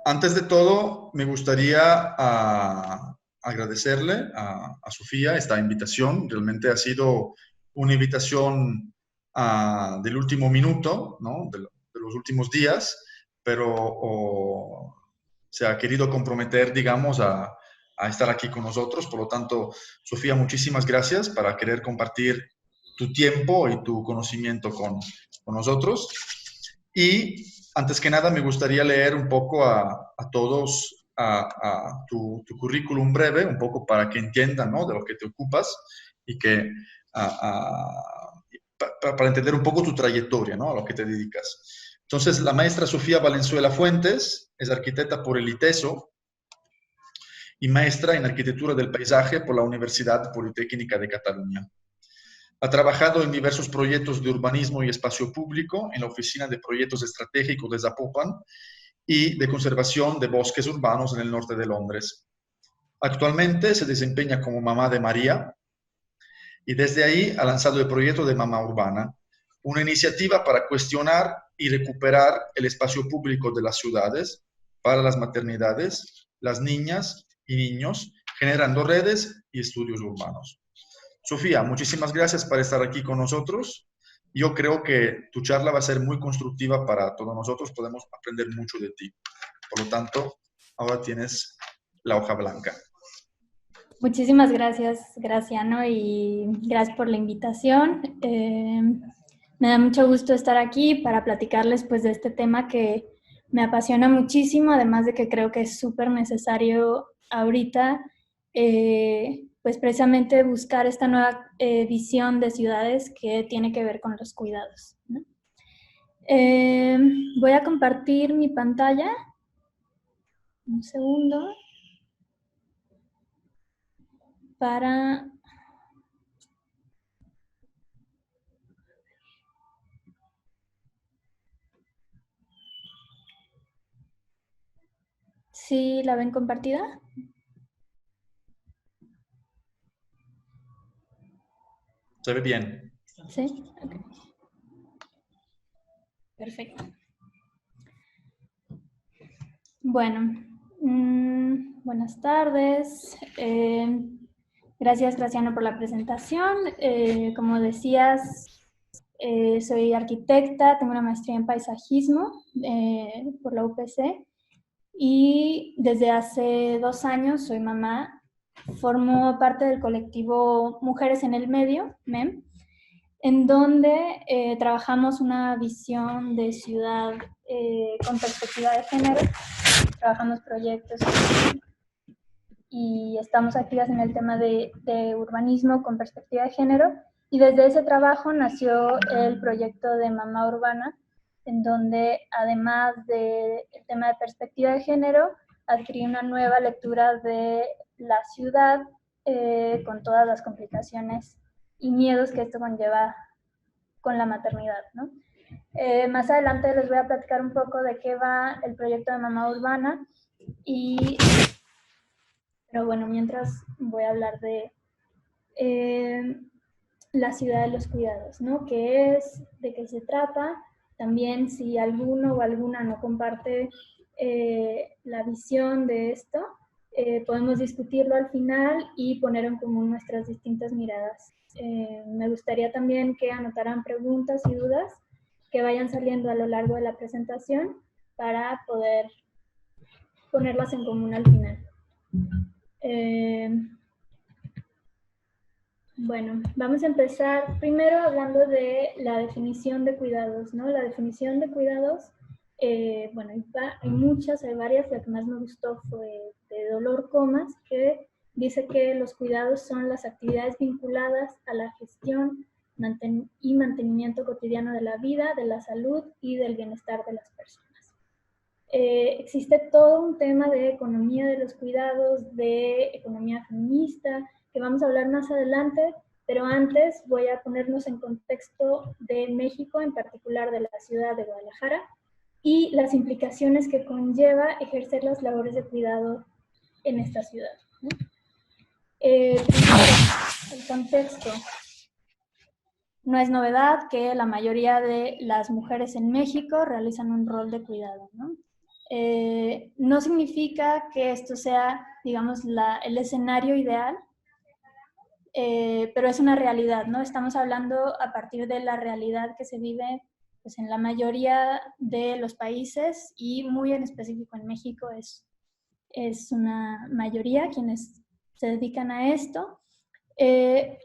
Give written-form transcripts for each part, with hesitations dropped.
Antes de todo, me gustaría agradecerle a Sofía esta invitación. Realmente ha sido una invitación del último minuto, ¿no? De los últimos días, pero se ha querido comprometer, digamos, a estar aquí con nosotros. Por lo tanto, Sofía, muchísimas gracias para querer compartir tu tiempo y tu conocimiento con nosotros. Y antes que nada, me gustaría leer un poco a todos tu currículum breve, un poco para que entiendan, ¿no?, de lo que te ocupas y que para entender un poco tu trayectoria, ¿no?, a lo que te dedicas. Entonces, la maestra Sofía Valenzuela Fuentes es arquitecta por el ITESO y maestra en arquitectura del paisaje por la Universidad Politécnica de Cataluña. Ha trabajado en diversos proyectos de urbanismo y espacio público en la Oficina de Proyectos Estratégicos de Zapopan y de conservación de bosques urbanos en el norte de Londres. Actualmente se desempeña como mamá de María y desde ahí ha lanzado el proyecto de Mamá Urbana, una iniciativa para cuestionar y recuperar el espacio público de las ciudades para las maternidades, las niñas y niños, generando redes y estudios urbanos. Sofía, muchísimas gracias por estar aquí con nosotros. Yo creo que tu charla va a ser muy constructiva para todos nosotros. Podemos aprender mucho de ti. Por lo tanto, ahora tienes la hoja blanca. Muchísimas gracias, Graciano, y gracias por la invitación. Me da mucho gusto estar aquí para platicarles pues, de este tema que me apasiona muchísimo, además de que creo que es súper necesario ahorita, pues precisamente buscar esta nueva visión de ciudades que tiene que ver con los cuidados, ¿no? Voy a compartir mi pantalla. Un segundo. Para... ¿Sí la ven compartida? Se ve bien. Sí, ok. Perfecto. Bueno, buenas tardes. Gracias, Graciano, por la presentación. Como decías, soy arquitecta, tengo una maestría en paisajismo por la UPC y desde hace 2 años soy mamá. Formo parte del colectivo Mujeres en el Medio, MEM, en donde trabajamos una visión de ciudad con perspectiva de género. Trabajamos proyectos y estamos activas en el tema de urbanismo con perspectiva de género, y desde ese trabajo nació el proyecto de Mamá Urbana, en donde además del tema de perspectiva de género, adquirí una nueva lectura de la ciudad con todas las complicaciones y miedos que esto conlleva con la maternidad, ¿no? Más adelante les voy a platicar un poco de qué va el proyecto de Mamá Urbana, pero bueno, mientras voy a hablar de la ciudad de los cuidados, ¿no? ¿Qué es? ¿De qué se trata? También si alguno o alguna no comparte la visión de esto, podemos discutirlo al final y poner en común nuestras distintas miradas. Me gustaría también que anotaran preguntas y dudas que vayan saliendo a lo largo de la presentación para poder ponerlas en común al final. Bueno, vamos a empezar primero hablando de la definición de cuidados, ¿no? La definición de cuidados, bueno, hay muchas, hay varias. La que más me gustó fue de Dolor Comas, que dice que los cuidados son las actividades vinculadas a la gestión y mantenimiento cotidiano de la vida, de la salud y del bienestar de las personas. Existe todo un tema de economía de los cuidados, de economía feminista, que vamos a hablar más adelante, pero antes voy a ponernos en contexto de México, en particular de la ciudad de Guadalajara, y las implicaciones que conlleva ejercer las labores de cuidado en esta ciudad, ¿no? El contexto. No es novedad que la mayoría de las mujeres en México realizan un rol de cuidado, ¿no? No significa que esto sea, digamos, el escenario ideal, pero es una realidad, ¿no? Estamos hablando a partir de la realidad que se vive pues, en la mayoría de los países y muy en específico en México es una mayoría quienes se dedican a esto.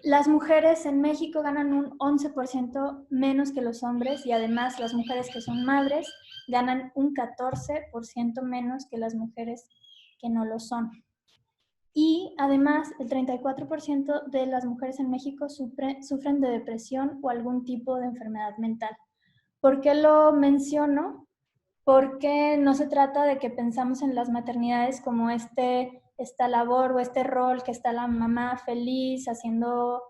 Las mujeres en México ganan un 11% menos que los hombres y además las mujeres que son madres ganan un 14% menos que las mujeres que no lo son. Y además el 34% de las mujeres en México sufren de depresión o algún tipo de enfermedad mental. ¿Por qué lo menciono? Porque no se trata de que pensamos en las maternidades como esta labor o este rol que está la mamá feliz haciendo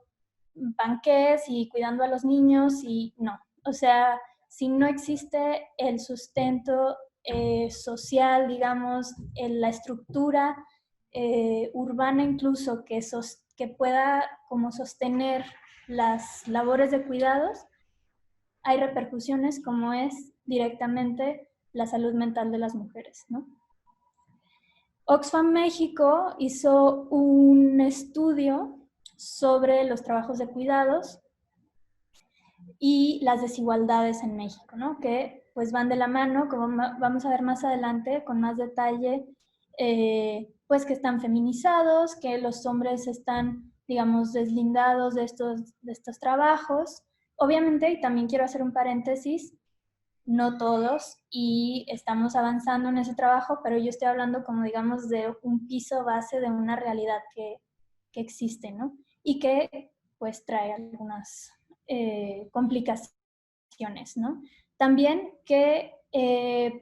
panqués y cuidando a los niños y no. O sea, si no existe el sustento social, digamos, en la estructura urbana incluso que pueda como sostener las labores de cuidados, hay repercusiones como es directamente la salud mental de las mujeres, ¿no? Oxfam México hizo un estudio sobre los trabajos de cuidados y las desigualdades en México, ¿no? Que pues van de la mano, como vamos a ver más adelante con más detalle, pues que están feminizados, que los hombres están, digamos, deslindados de estos trabajos. Obviamente, y también quiero hacer un paréntesis, no todos, y estamos avanzando en ese trabajo, pero yo estoy hablando como digamos de un piso base de una realidad que existe, ¿no? Y que pues trae algunas complicaciones, ¿no? También que,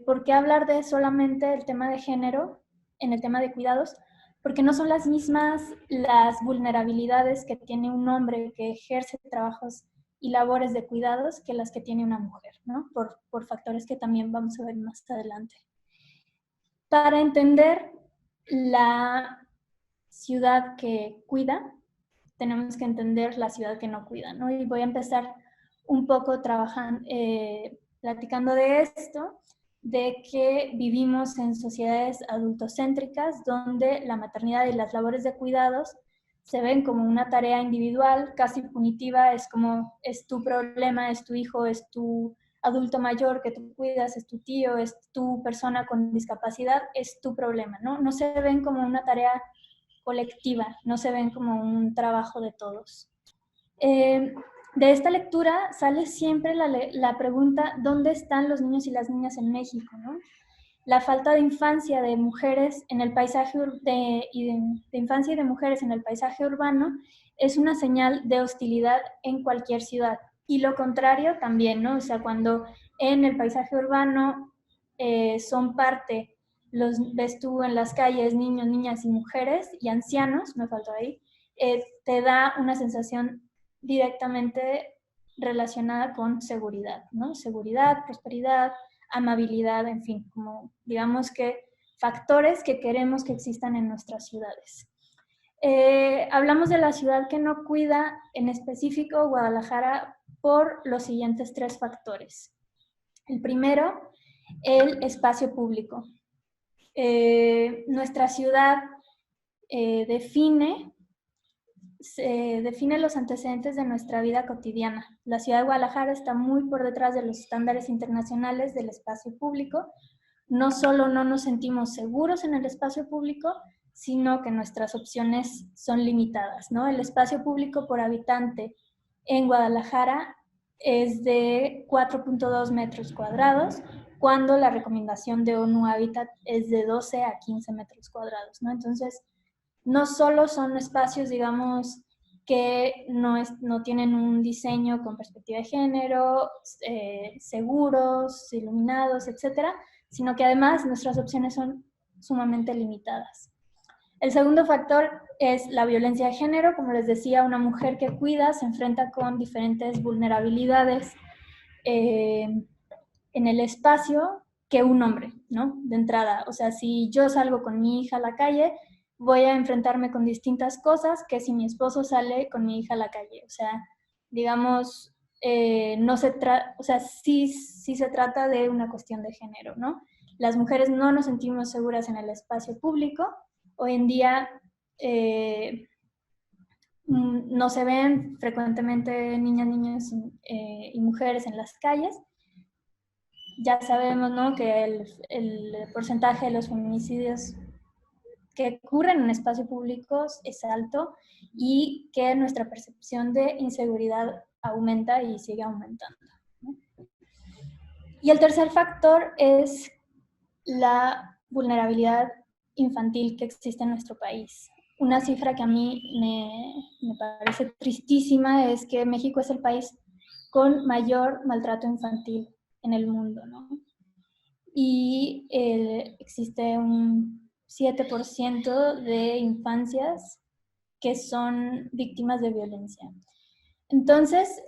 ¿por qué hablar de solamente el tema de género en el tema de cuidados? Porque no son las mismas las vulnerabilidades que tiene un hombre que ejerce trabajos y labores de cuidados que las que tiene una mujer, ¿no? Por factores que también vamos a ver más adelante. Para entender la ciudad que cuida, tenemos que entender la ciudad que no cuida, ¿no? Y voy a empezar un poco trabajando, platicando de esto, de que vivimos en sociedades adultocéntricas donde la maternidad y las labores de cuidados se ven como una tarea individual, casi punitiva, es como, es tu problema, es tu hijo, es tu adulto mayor que tú cuidas, es tu tío, es tu persona con discapacidad, es tu problema, ¿no? No se ven como una tarea colectiva, no se ven como un trabajo de todos. De esta lectura sale siempre la pregunta, ¿dónde están los niños y las niñas en México? ¿No? La falta de infancia de mujeres en el paisaje de infancia y de mujeres en el paisaje urbano es una señal de hostilidad en cualquier ciudad. Y lo contrario también, ¿no? O sea, cuando en el paisaje urbano son parte, los ves tú en las calles, niños, niñas y mujeres y ancianos, me faltó ahí, te da una sensación directamente relacionada con seguridad, ¿no? Seguridad, prosperidad, amabilidad, en fin, como digamos que factores que queremos que existan en nuestras ciudades. Hablamos de la ciudad que no cuida, en específico Guadalajara, por los siguientes 3 factores. El primero, el espacio público. Nuestra ciudad define los antecedentes de nuestra vida cotidiana. La ciudad de Guadalajara está muy por detrás de los estándares internacionales del espacio público. No solo no nos sentimos seguros en el espacio público, sino que nuestras opciones son limitadas, ¿no? El espacio público por habitante en Guadalajara es de 4.2 metros cuadrados, cuando la recomendación de ONU Habitat es de 12 a 15 metros cuadrados, ¿no? Entonces, no solo son espacios, digamos, que no tienen un diseño con perspectiva de género, seguros, iluminados, etcétera, sino que además nuestras opciones son sumamente limitadas. El segundo factor es la violencia de género. Como les decía, una mujer que cuida se enfrenta con diferentes vulnerabilidades en el espacio que un hombre, ¿no? De entrada. O sea, si yo salgo con mi hija a la calle, voy a enfrentarme con distintas cosas que si mi esposo sale con mi hija a la calle. O sea, digamos, no se trata, o sea, sí se trata de una cuestión de género, ¿no? las mujeres no nos sentimos seguras en el espacio público. Hoy en día no se ven frecuentemente niñas, niños y mujeres en las calles. Ya sabemos, ¿no?, que el porcentaje de los feminicidios que ocurren en espacios públicos es alto y que nuestra percepción de inseguridad aumenta y sigue aumentando, ¿no? Y el tercer factor es la vulnerabilidad infantil que existe en nuestro país. Una cifra que a mí me parece tristísima es que México es el país con mayor maltrato infantil en el mundo, ¿no? Y existe un 7% de infancias que son víctimas de violencia. Entonces,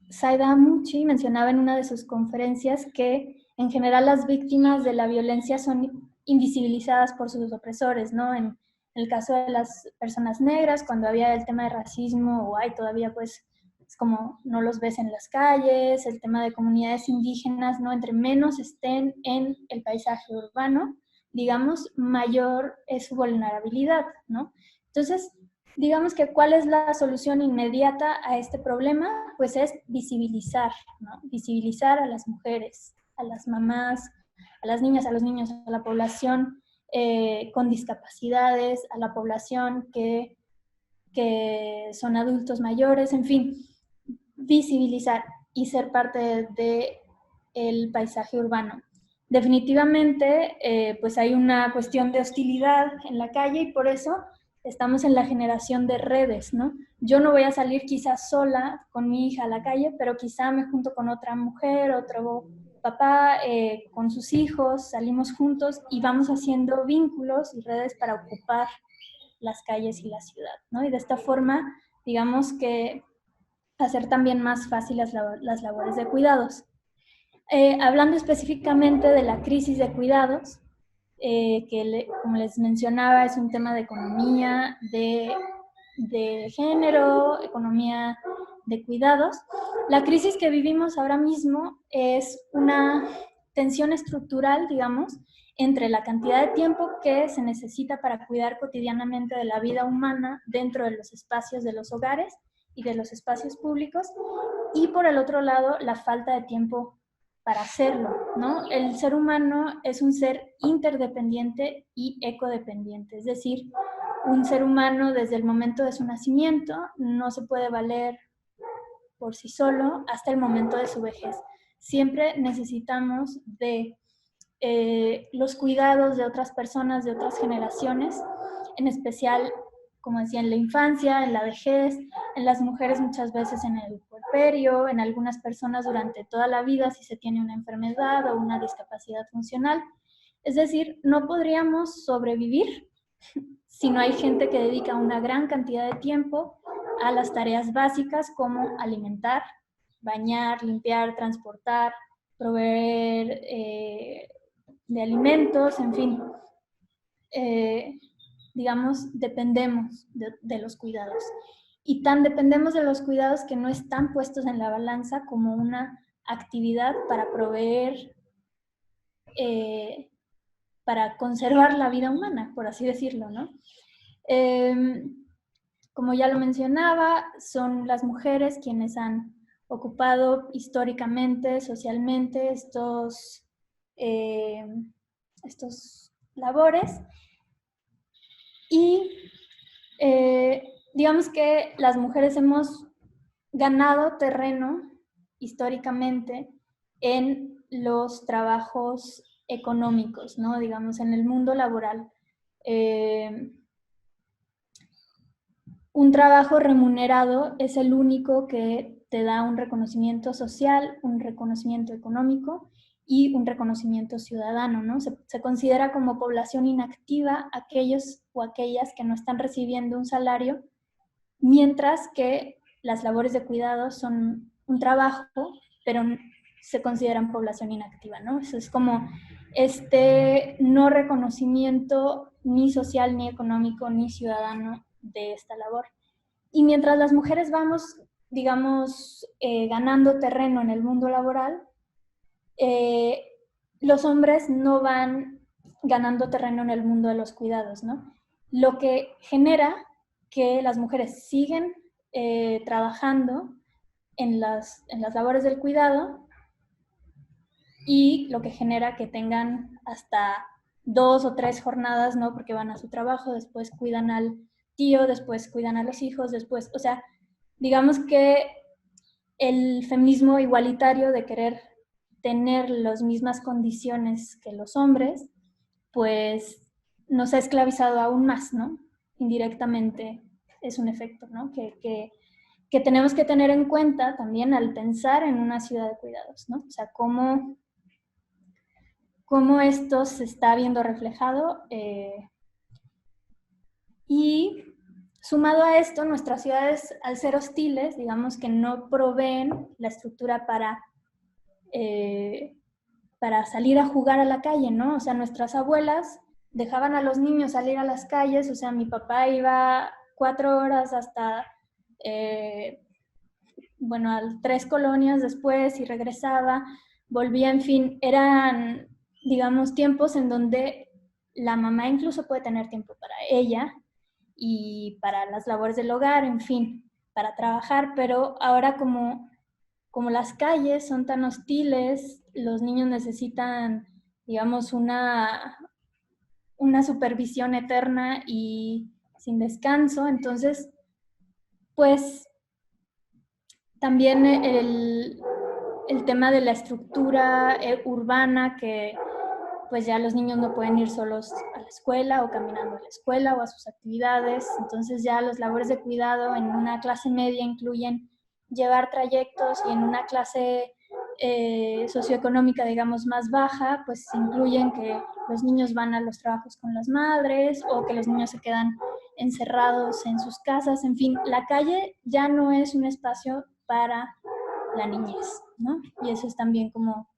Saida Hamouchi mencionaba en una de sus conferencias que en general las víctimas de la violencia son invisibilizadas por sus opresores, ¿no? En el caso de las personas negras, cuando había el tema de racismo, o hay todavía, pues, es como no los ves en las calles, el tema de comunidades indígenas, ¿no? Entre menos estén en el paisaje urbano, digamos, mayor es su vulnerabilidad, ¿no? Entonces, digamos que ¿cuál es la solución inmediata a este problema? Pues es visibilizar, ¿no? Visibilizar a las mujeres, a las mamás, a las niñas, a los niños, a la población con discapacidades, a la población que son adultos mayores, en fin, visibilizar y ser parte del paisaje urbano. Definitivamente, pues hay una cuestión de hostilidad en la calle y por eso estamos en la generación de redes, ¿no? Yo no voy a salir quizás sola con mi hija a la calle, pero quizá me junto con otra mujer, otro papá, con sus hijos, salimos juntos y vamos haciendo vínculos y redes para ocupar las calles y la ciudad, ¿no? Y de esta forma, digamos que hacer también más fáciles las labores de cuidados. Hablando específicamente de la crisis de cuidados, como les mencionaba, es un tema de economía, de género, economía de cuidados. La crisis que vivimos ahora mismo es una tensión estructural, digamos, entre la cantidad de tiempo que se necesita para cuidar cotidianamente de la vida humana dentro de los espacios de los hogares y de los espacios públicos, y por el otro lado, la falta de tiempo para hacerlo, ¿no? El ser humano es un ser interdependiente y ecodependiente, es decir, un ser humano desde el momento de su nacimiento no se puede valer por sí solo hasta el momento de su vejez. Siempre necesitamos de los cuidados de otras personas, de otras generaciones, en especial, como decía, en la infancia, en la vejez, en las mujeres muchas veces en el puerperio, en algunas personas durante toda la vida si se tiene una enfermedad o una discapacidad funcional. Es decir, no podríamos sobrevivir si no hay gente que dedica una gran cantidad de tiempo a las tareas básicas como alimentar, bañar, limpiar, transportar, proveer de alimentos, en fin. Digamos, dependemos de los cuidados. Y tan dependemos de los cuidados que no están puestos en la balanza como una actividad para proveer, para conservar la vida humana, por así decirlo, ¿no? Como ya lo mencionaba, son las mujeres quienes han ocupado históricamente, socialmente, estos labores. Y digamos que las mujeres hemos ganado terreno históricamente en los trabajos económicos, ¿no? Digamos, en el mundo laboral. Un trabajo remunerado es el único que te da un reconocimiento social, un reconocimiento económico y un reconocimiento ciudadano, ¿no? Se considera como población inactiva aquellos o aquellas que no están recibiendo un salario, mientras que las labores de cuidado son un trabajo, pero se consideran población inactiva, ¿no? Eso es como este no reconocimiento ni social, ni económico, ni ciudadano de esta labor. Y mientras las mujeres vamos, digamos, ganando terreno en el mundo laboral, los hombres no van ganando terreno en el mundo de los cuidados, ¿no? Lo que genera que las mujeres siguen trabajando en las labores del cuidado, y lo que genera que tengan hasta 2 o 3 jornadas, ¿no? Porque van a su trabajo, después cuidan al tío, después cuidan a los hijos, después, o sea, digamos que el feminismo igualitario de querer tener las mismas condiciones que los hombres, pues nos ha esclavizado aún más, ¿no? Indirectamente es un efecto, ¿no? Que tenemos que tener en cuenta también al pensar en una ciudad de cuidados, ¿no? O sea, cómo esto se está viendo reflejado. Y sumado a esto, nuestras ciudades, al ser hostiles, digamos que no proveen la estructura para salir a jugar a la calle, ¿no? O sea, nuestras abuelas dejaban a los niños salir a las calles, o sea, mi papá iba 4 horas hasta, bueno, a 3 colonias después y regresaba, volvía, en fin, eran, digamos, tiempos en donde la mamá incluso puede tener tiempo para ella y para las labores del hogar, en fin, para trabajar, pero ahora como las calles son tan hostiles, los niños necesitan, digamos, una supervisión eterna y sin descanso. Entonces, pues también el tema de la estructura urbana, que pues ya los niños no pueden ir solos a la escuela o caminando a la escuela o a sus actividades. Entonces ya las labores de cuidado en una clase media incluyen llevar trayectos, y en una clase socioeconómica, digamos, más baja, pues incluyen que los niños van a los trabajos con las madres o que los niños se quedan encerrados en sus casas. En fin, la calle ya no es un espacio para la niñez, ¿no? Y eso es también como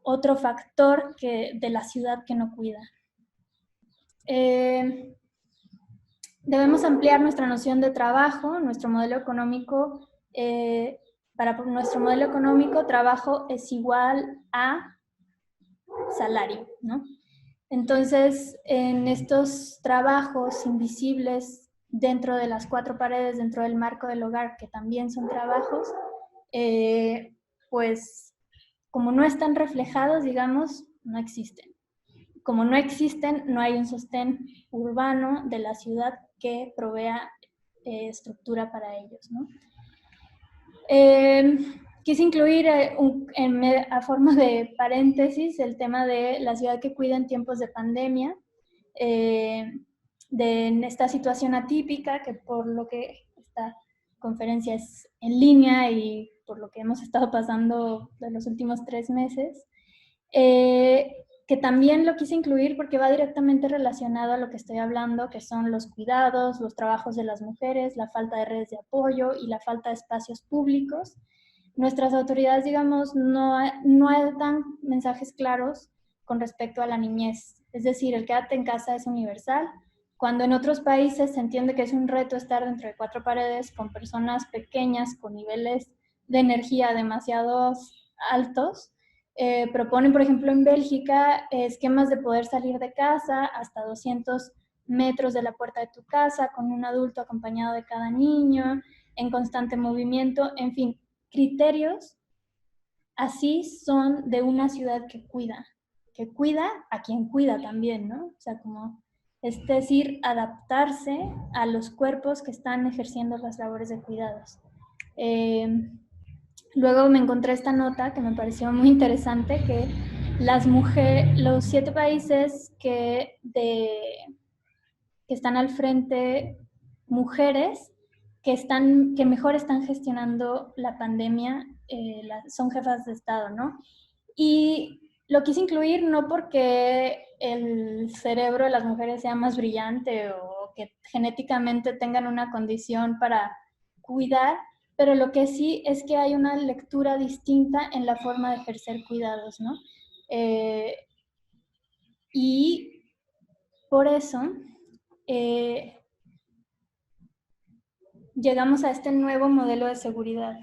otro factor de la ciudad que no cuida. Debemos ampliar nuestra noción de trabajo, nuestro modelo económico. Para nuestro modelo económico, trabajo es igual a salario, ¿no? Entonces, en estos trabajos invisibles dentro de las 4 paredes, dentro del marco del hogar, que también son trabajos, pues como no están reflejados, digamos, no existen. Como no existen, no hay un sostén urbano de la ciudad que provea estructura para ellos, ¿no? Quise incluir a forma de paréntesis el tema de la ciudad que cuida en tiempos de pandemia, en esta situación atípica, que por lo que esta conferencia es en línea y por lo que hemos estado pasando de los últimos 3 meses, que también lo quise incluir porque va directamente relacionado a lo que estoy hablando, que son los cuidados, los trabajos de las mujeres, la falta de redes de apoyo y la falta de espacios públicos. Nuestras autoridades, digamos, no dan mensajes claros con respecto a la niñez. Es decir, el quédate en casa es universal, cuando en otros países se entiende que es un reto estar dentro de 4 paredes con personas pequeñas, con niveles de energía demasiado altos. Proponen, por ejemplo, en Bélgica, esquemas de poder salir de casa hasta 200 metros de la puerta de tu casa, con un adulto acompañado de cada niño, en constante movimiento, en fin, criterios así son de una ciudad que cuida a quien cuida también, ¿no? O sea, como, es decir, adaptarse a los cuerpos que están ejerciendo las labores de cuidados. Luego me encontré esta nota que me pareció muy interesante, que los 7 países que están al frente, mujeres que mejor están gestionando la pandemia, son jefas de Estado, ¿no? Y lo quise incluir no porque el cerebro de las mujeres sea más brillante o que genéticamente tengan una condición para cuidar, pero lo que sí es que hay una lectura distinta en la forma de ejercer cuidados, ¿no? Y por eso llegamos a este nuevo modelo de seguridad,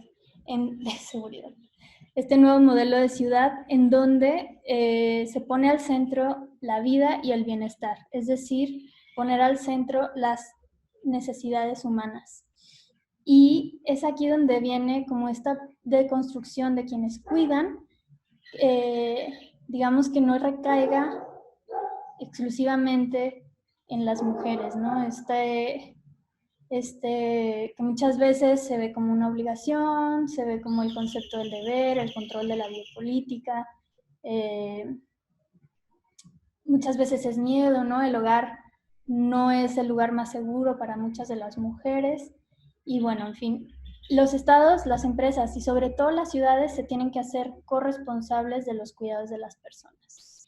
este nuevo modelo de ciudad en donde se pone al centro la vida y el bienestar, es decir, poner al centro las necesidades humanas. Y es aquí donde viene como esta deconstrucción de quienes cuidan, digamos que no recaiga exclusivamente en las mujeres, ¿no? Que muchas veces se ve como una obligación, se ve como el concepto del deber, el control de la biopolítica, muchas veces es miedo, ¿no? El hogar no es el lugar más seguro para muchas de las mujeres y bueno, en fin, los estados, las empresas y sobre todo las ciudades se tienen que hacer corresponsables de los cuidados de las personas.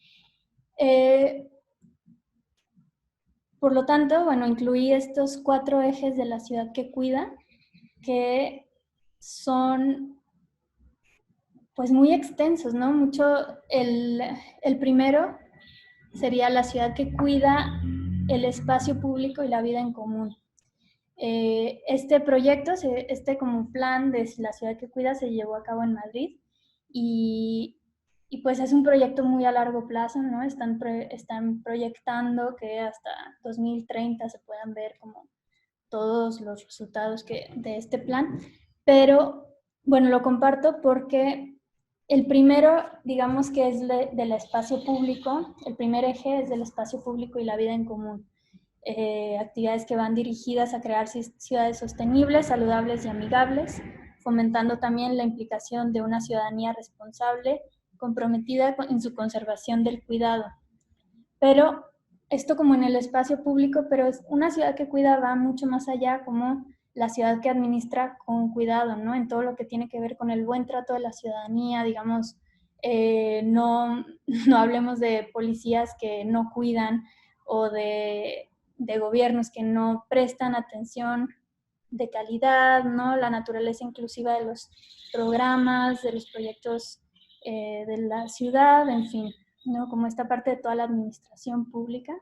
Por lo tanto, bueno, incluí estos 4 ejes de la ciudad que cuida, que son pues muy extensos, ¿no? El primero sería la ciudad que cuida el espacio público y la vida en común. Este proyecto, como plan de la ciudad que cuida se llevó a cabo en Madrid y pues es un proyecto muy a largo plazo, ¿no? Están proyectando que hasta 2030 se puedan ver como todos los resultados de este plan, pero bueno, lo comparto porque el primero, digamos que es del espacio público, el primer eje es del espacio público y la vida en común. Actividades que van dirigidas a crear ciudades sostenibles, saludables y amigables, fomentando también la implicación de una ciudadanía responsable, comprometida en su conservación del cuidado. Pero esto como en el espacio público, pero es una ciudad que cuida va mucho más allá como la ciudad que administra con cuidado, ¿no? En todo lo que tiene que ver con el buen trato de la ciudadanía, digamos, no hablemos de policías que no cuidan o de gobiernos que no prestan atención de calidad, ¿no? La naturaleza inclusiva de los programas, de los proyectos de la ciudad, en fin, ¿no? Como esta parte de toda la administración pública.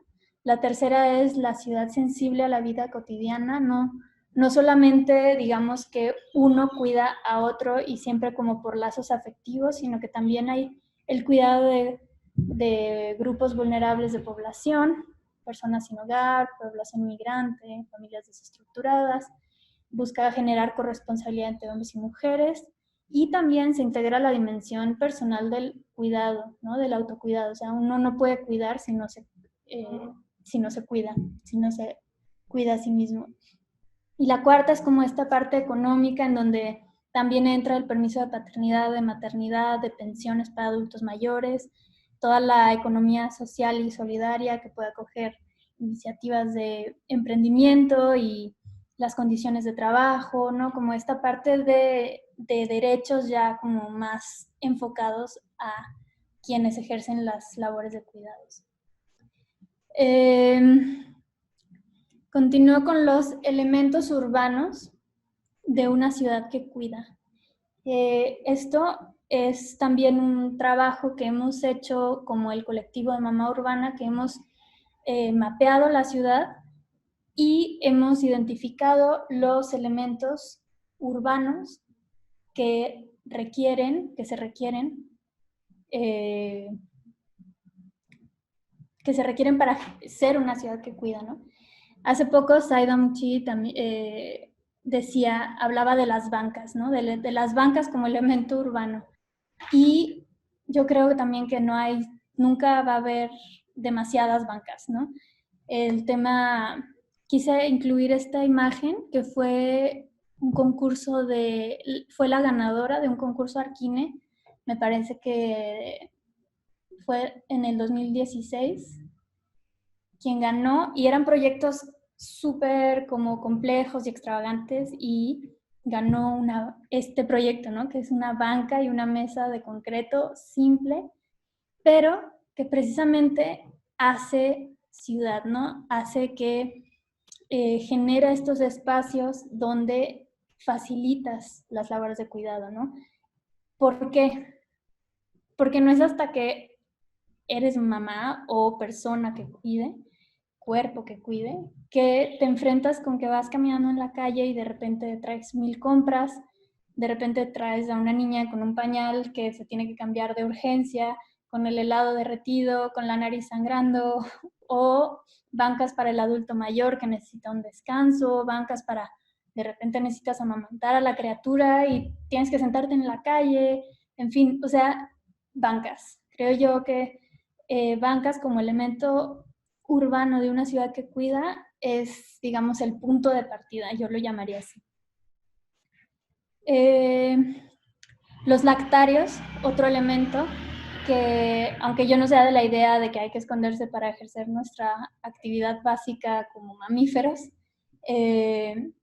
La tercera es la ciudad sensible a la vida cotidiana, no solamente digamos que uno cuida a otro y siempre como por lazos afectivos, sino que también hay el cuidado de grupos vulnerables de población, personas sin hogar, población migrante, familias desestructuradas, busca generar corresponsabilidad entre hombres y mujeres y también se integra la dimensión personal del cuidado, ¿no? Del autocuidado. O sea, uno no puede cuidar si no se cuida, si no se cuida a sí mismo. Y la cuarta es como esta parte económica en donde también entra el permiso de paternidad, de maternidad, de pensiones para adultos mayores, toda la economía social y solidaria que pueda acoger iniciativas de emprendimiento y las condiciones de trabajo, ¿no? Como esta parte de derechos ya como más enfocados a quienes ejercen las labores de cuidados. Continúo con los elementos urbanos de una ciudad que cuida. Esto es también un trabajo que hemos hecho como el colectivo de Mamá Urbana, que hemos mapeado la ciudad y hemos identificado los elementos urbanos que se requieren para ser una ciudad que cuida, ¿no? Hace poco Saida Mchi también hablaba de las bancas, ¿no? De las bancas como elemento urbano. Y yo creo también que nunca va a haber demasiadas bancas, ¿no? Quise incluir esta imagen que fue fue la ganadora de un concurso Arquine, me parece que fue en el 2016, quien ganó, y eran proyectos súper como complejos y extravagantes, y ganó este proyecto, ¿no? Que es una banca y una mesa de concreto simple, pero que precisamente hace ciudad, ¿no? Hace que genera estos espacios donde facilitas las labores de cuidado, ¿no? ¿Por qué? Porque no es hasta que eres mamá o persona que cuide, cuerpo que cuide, que te enfrentas con que vas caminando en la calle y de repente traes 1000 compras, de repente traes a una niña con un pañal que se tiene que cambiar de urgencia, con el helado derretido, con la nariz sangrando, o bancas para el adulto mayor que necesita un descanso, bancas para, de repente necesitas amamantar a la criatura y tienes que sentarte en la calle, en fin, o sea, bancas. Creo yo que bancas como elemento urbano de una ciudad que cuida es, digamos, el punto de partida, yo lo llamaría así. Los lactarios, otro elemento que, aunque yo no sea de la idea de que hay que esconderse para ejercer nuestra actividad básica como mamíferos, hay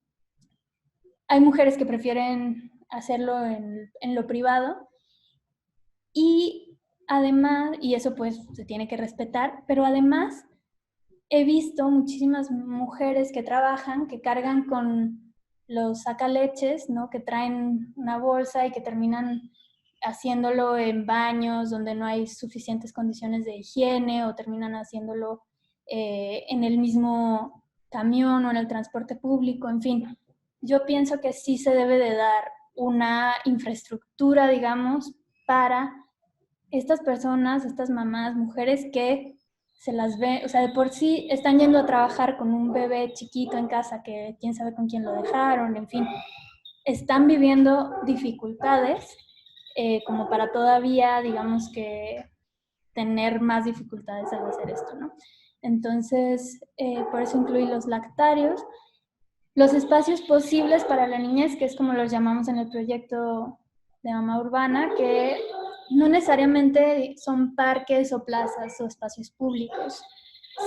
mujeres que prefieren hacerlo en lo privado y además, y eso pues se tiene que respetar, pero además he visto muchísimas mujeres que trabajan, que cargan con los sacaleches, ¿no? Que traen una bolsa y que terminan haciéndolo en baños donde no hay suficientes condiciones de higiene o terminan haciéndolo en el mismo camión o en el transporte público, en fin. Yo pienso que sí se debe de dar una infraestructura, digamos, para estas personas, estas mamás, mujeres que se las ve, o sea, de por sí están yendo a trabajar con un bebé chiquito en casa que quién sabe con quién lo dejaron, en fin, están viviendo dificultades como para todavía, digamos que, tener más dificultades al hacer esto, ¿no? Entonces, por eso incluí los lactarios, los espacios posibles para la niñez, que es como los llamamos en el proyecto de Mamá Urbana, que no necesariamente son parques o plazas o espacios públicos,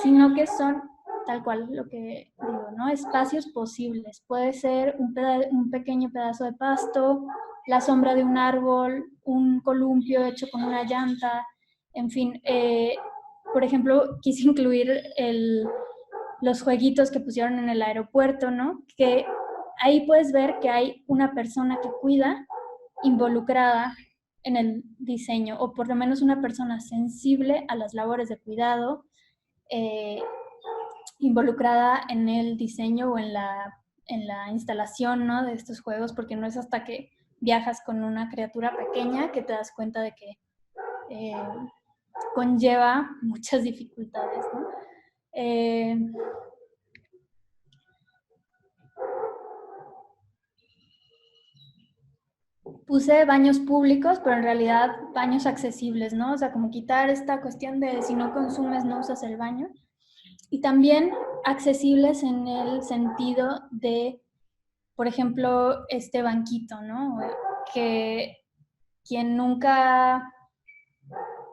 sino que son tal cual lo que digo, ¿no? Espacios posibles. Puede ser un pequeño pedazo de pasto, la sombra de un árbol, un columpio hecho con una llanta, en fin. Por ejemplo, quise incluir los jueguitos que pusieron en el aeropuerto, ¿no? Que ahí puedes ver que hay una persona que cuida involucrada en el diseño, o por lo menos una persona sensible a las labores de cuidado, involucrada en el diseño o en la instalación, ¿no? De estos juegos, porque no es hasta que viajas con una criatura pequeña que te das cuenta de que conlleva muchas dificultades, ¿no? Puse baños públicos, pero en realidad baños accesibles, ¿no? O sea, como quitar esta cuestión de si no consumes, no usas el baño. Y también accesibles en el sentido de, por ejemplo, este banquito, ¿no? Que quien nunca ha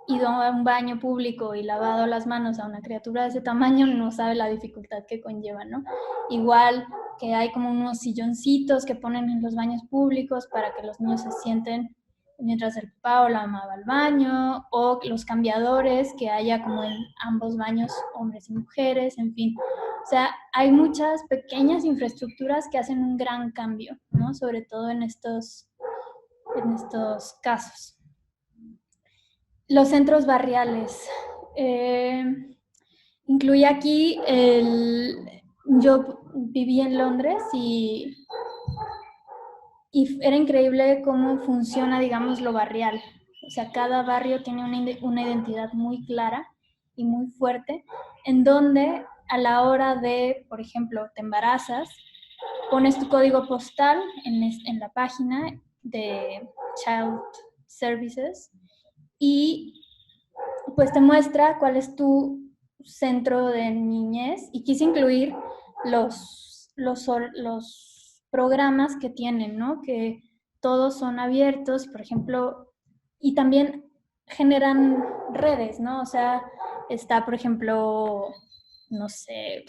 ido a un baño público y lavado las manos a una criatura de ese tamaño no sabe la dificultad que conlleva, ¿no? Igual que hay como unos silloncitos que ponen en los baños públicos para que los niños se sienten mientras el papá o la mamá va al baño, o los cambiadores que haya como en ambos baños, hombres y mujeres, en fin. O sea, hay muchas pequeñas infraestructuras que hacen un gran cambio, ¿no? Sobre todo en estos casos. Los centros barriales. Incluye aquí yo viví en Londres y era increíble cómo funciona, digamos, lo barrial. O sea, cada barrio tiene una identidad muy clara y muy fuerte, en donde a la hora de, por ejemplo, te embarazas, pones tu código postal en la página de Child Services y pues te muestra cuál es tu centro de niñez, y quise incluir los programas que tienen, ¿no? Que todos son abiertos, por ejemplo, y también generan redes, ¿no? O sea, está, por ejemplo, no sé,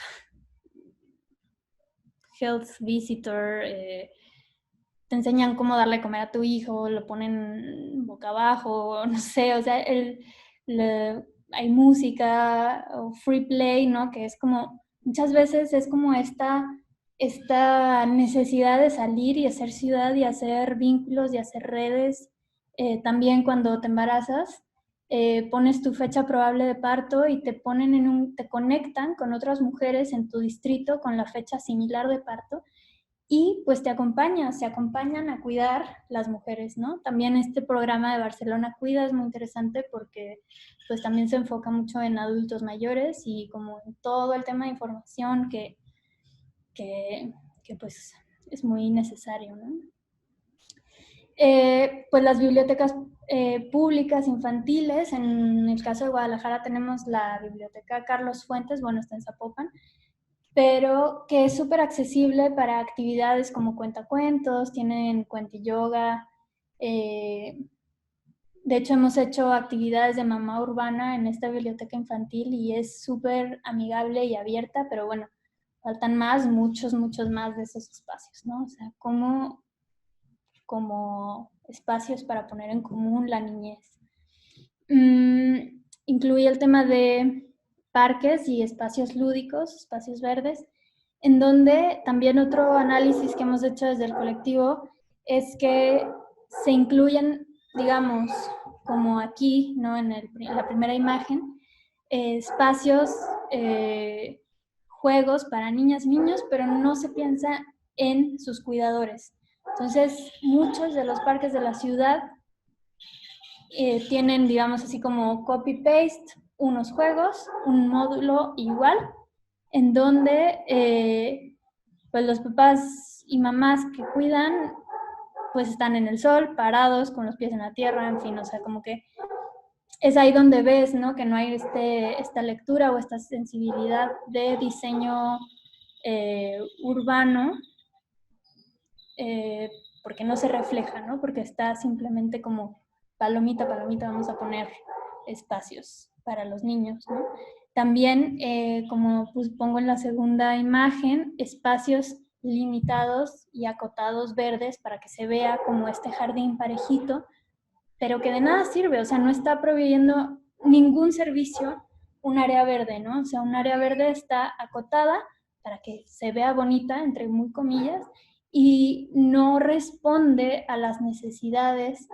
Health Visitor, te enseñan cómo darle a comer a tu hijo, lo ponen boca abajo, no sé, o sea, hay música o free play, ¿no? Que es como, muchas veces es como esta necesidad de salir y hacer ciudad y hacer vínculos y hacer redes. También cuando te embarazas, pones tu fecha probable de parto y te ponen te conectan con otras mujeres en tu distrito con la fecha similar de parto. y pues se acompañan a cuidar las mujeres, ¿no? También este programa de Barcelona Cuida es muy interesante porque pues también se enfoca mucho en adultos mayores y como en todo el tema de información que, que pues es muy necesario, ¿no? Pues las bibliotecas públicas infantiles, en el caso de Guadalajara tenemos la biblioteca Carlos Fuentes, bueno, está en Zapopan, pero que es súper accesible para actividades como cuentacuentos, tienen cuentiyoga. De hecho, hemos hecho actividades de mamá urbana en esta biblioteca infantil y es súper amigable y abierta, pero bueno, faltan muchos más de esos espacios, ¿no? O sea, como espacios para poner en común la niñez. Incluye el tema de parques y espacios lúdicos, espacios verdes, en donde también otro análisis que hemos hecho desde el colectivo es que se incluyen, digamos, como aquí, ¿no? En la primera imagen, espacios, juegos para niñas y niños, pero no se piensa en sus cuidadores. Entonces, muchos de los parques de la ciudad tienen, digamos así como copy-paste, unos juegos, un módulo igual, en donde pues los papás y mamás que cuidan pues están en el sol, parados, con los pies en la tierra, en fin, o sea, como que es ahí donde ves, ¿no? Que no hay esta lectura o esta sensibilidad de diseño urbano, porque no se refleja, ¿no? Porque está simplemente como palomita, palomita, vamos a poner espacios para los niños, ¿no? También, como pues pongo en la segunda imagen, espacios limitados y acotados verdes para que se vea como este jardín parejito, pero que de nada sirve, o sea, no está proveyendo ningún servicio un área verde, ¿no? O sea, un área verde está acotada para que se vea bonita, entre muy comillas, y no responde a las necesidades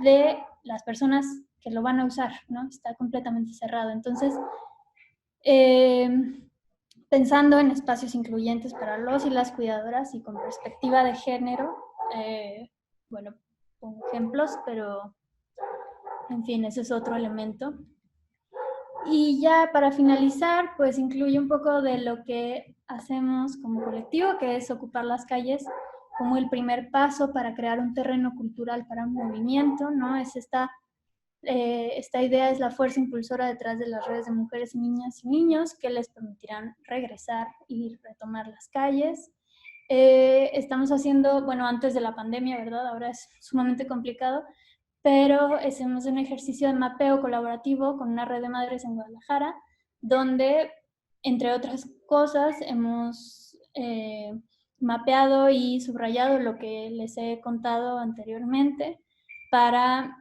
de las personas que lo van a usar, ¿no? Está completamente cerrado. Entonces, eh, pensando en espacios incluyentes para los y las cuidadoras y con perspectiva de género, bueno, con ejemplos, pero en fin, ese es otro elemento. Y ya para finalizar, pues incluye un poco de lo que hacemos como colectivo, que es ocupar las calles como el primer paso para crear un terreno cultural para un movimiento, ¿no? Es esta idea es la fuerza impulsora detrás de las redes de mujeres, niñas y niños que les permitirán regresar y retomar las calles. Estamos haciendo, bueno, antes de la pandemia, ¿verdad? Ahora es sumamente complicado, pero hacemos un ejercicio de mapeo colaborativo con una red de madres en Guadalajara, donde, entre otras cosas, hemos mapeado y subrayado lo que les he contado anteriormente para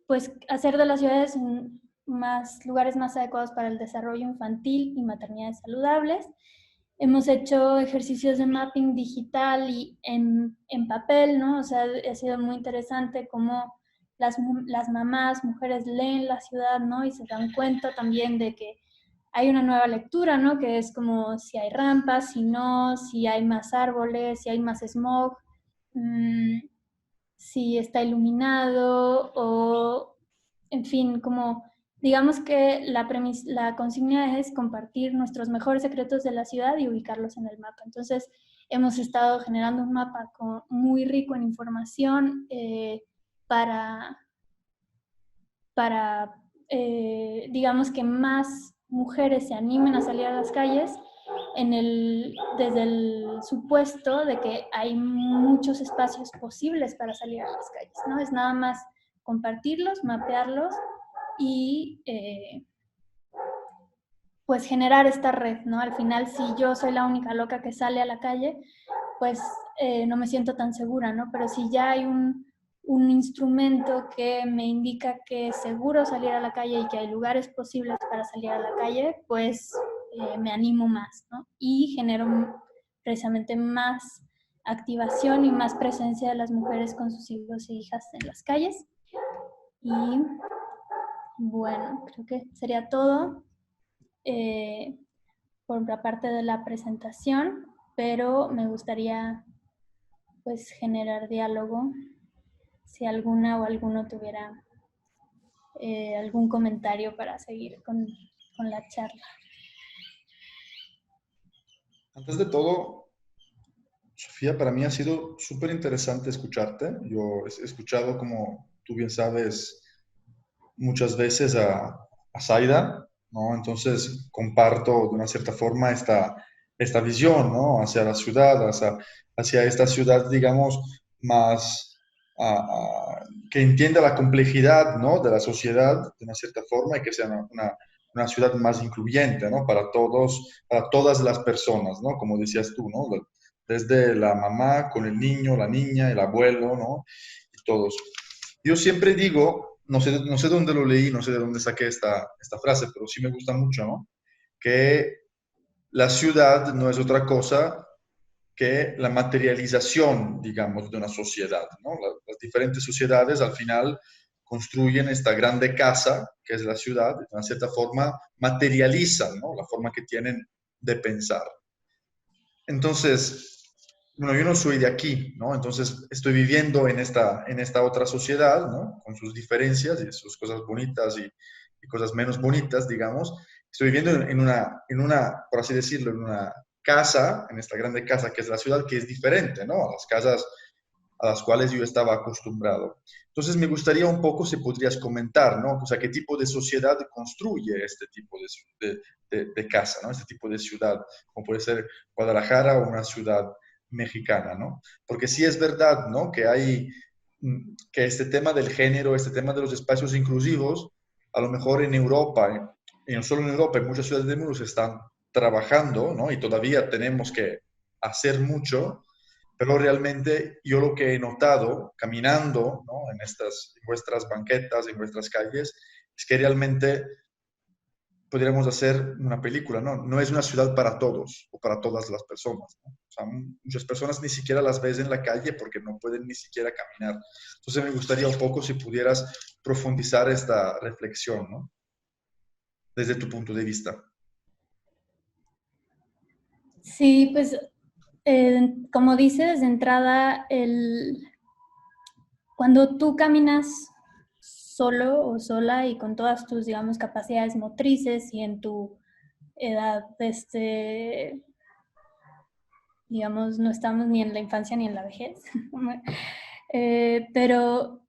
pues, hacer de las ciudades lugares más adecuados para el desarrollo infantil y maternidades saludables. Hemos hecho ejercicios de mapping digital y en papel, ¿no? O sea, ha sido muy interesante cómo las mamás, mujeres leen la ciudad, ¿no? Y se dan cuenta también de que hay una nueva lectura, ¿no? Que es como si hay rampas, si no, si hay más árboles, si hay más smog, si está iluminado o, en fin, como digamos que la consigna es compartir nuestros mejores secretos de la ciudad y ubicarlos en el mapa. Entonces, hemos estado generando un mapa muy rico en información para digamos que más mujeres se animen a salir a las calles desde el supuesto de que hay muchos espacios posibles para salir a las calles, ¿no? Es nada más compartirlos, mapearlos y pues generar esta red, ¿no? Al final, si yo soy la única loca que sale a la calle, pues no me siento tan segura, ¿no? Pero si ya hay un instrumento que me indica que es seguro salir a la calle y que hay lugares posibles para salir a la calle, pues me animo más, ¿no? Y genero precisamente más activación y más presencia de las mujeres con sus hijos e hijas en las calles. Y bueno, creo que sería todo por la parte de la presentación. pero me gustaría pues generar diálogo si alguna o alguno tuviera algún comentario para seguir con la charla. Antes de todo, Sofía, para mí ha sido súper interesante escucharte. Yo he escuchado, como tú bien sabes, muchas veces a Zaida, ¿no? Entonces comparto de una cierta forma esta visión, ¿no? Hacia la ciudad, hacia esta ciudad, digamos, más que entienda la complejidad, ¿no? De la sociedad de una cierta forma y que sea una ciudad más incluyente, ¿no? Para todos, para todas las personas, ¿no? Como decías tú, ¿no? Desde la mamá con el niño, la niña, el abuelo, ¿no? Y todos. Yo siempre digo, no sé dónde lo leí, no sé de dónde saqué esta frase, pero sí me gusta mucho, ¿no? Que la ciudad no es otra cosa que la materialización, digamos, de una sociedad, ¿no? Las diferentes sociedades al final construyen esta grande casa, que es la ciudad, de una cierta forma materializan, ¿no? La forma que tienen de pensar. Entonces, bueno, yo no soy de aquí, ¿no? Entonces estoy viviendo en esta otra sociedad, ¿no? Con sus diferencias y sus cosas bonitas y cosas menos bonitas, digamos. Estoy viviendo en una, por así decirlo, en una casa, en esta grande casa que es la ciudad, que es diferente, ¿no? A las casas a las cuales yo estaba acostumbrado. Entonces me gustaría un poco si podrías comentar, ¿no? O sea, qué tipo de sociedad construye este tipo de casa, ¿no? Este tipo de ciudad, como puede ser Guadalajara o una ciudad mexicana, ¿no? Porque sí es verdad, ¿no? Que hay, que este tema del género, este tema de los espacios inclusivos, a lo mejor en Europa, y no solo en Europa, en muchas ciudades del mundo se están trabajando, ¿no? Y todavía tenemos que hacer mucho, pero realmente yo lo que he notado caminando, ¿no? En vuestras banquetas, en vuestras calles, es que realmente podríamos hacer una película, ¿no? No es una ciudad para todos o para todas las personas, ¿no? O sea, muchas personas ni siquiera las ves en la calle porque no pueden ni siquiera caminar. Entonces me gustaría un poco si pudieras profundizar esta reflexión, ¿no? Desde tu punto de vista. Sí, pues como dices, de entrada, cuando tú caminas solo o sola y con todas tus, digamos, capacidades motrices y en tu edad, digamos, no estamos ni en la infancia ni en la vejez, pero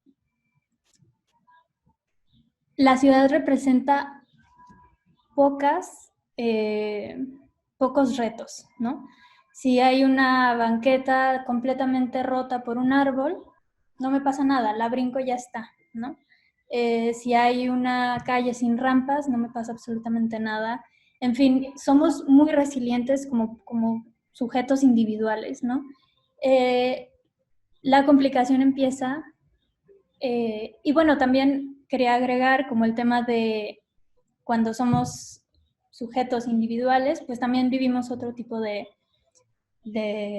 la ciudad representa pocos retos, ¿no? Si hay una banqueta completamente rota por un árbol, no me pasa nada, la brinco y ya está, ¿no? Si hay una calle sin rampas, no me pasa absolutamente nada. En fin, somos muy resilientes como sujetos individuales, ¿no? La complicación empieza, y bueno, también quería agregar como el tema de cuando somos sujetos individuales, pues también vivimos otro tipo de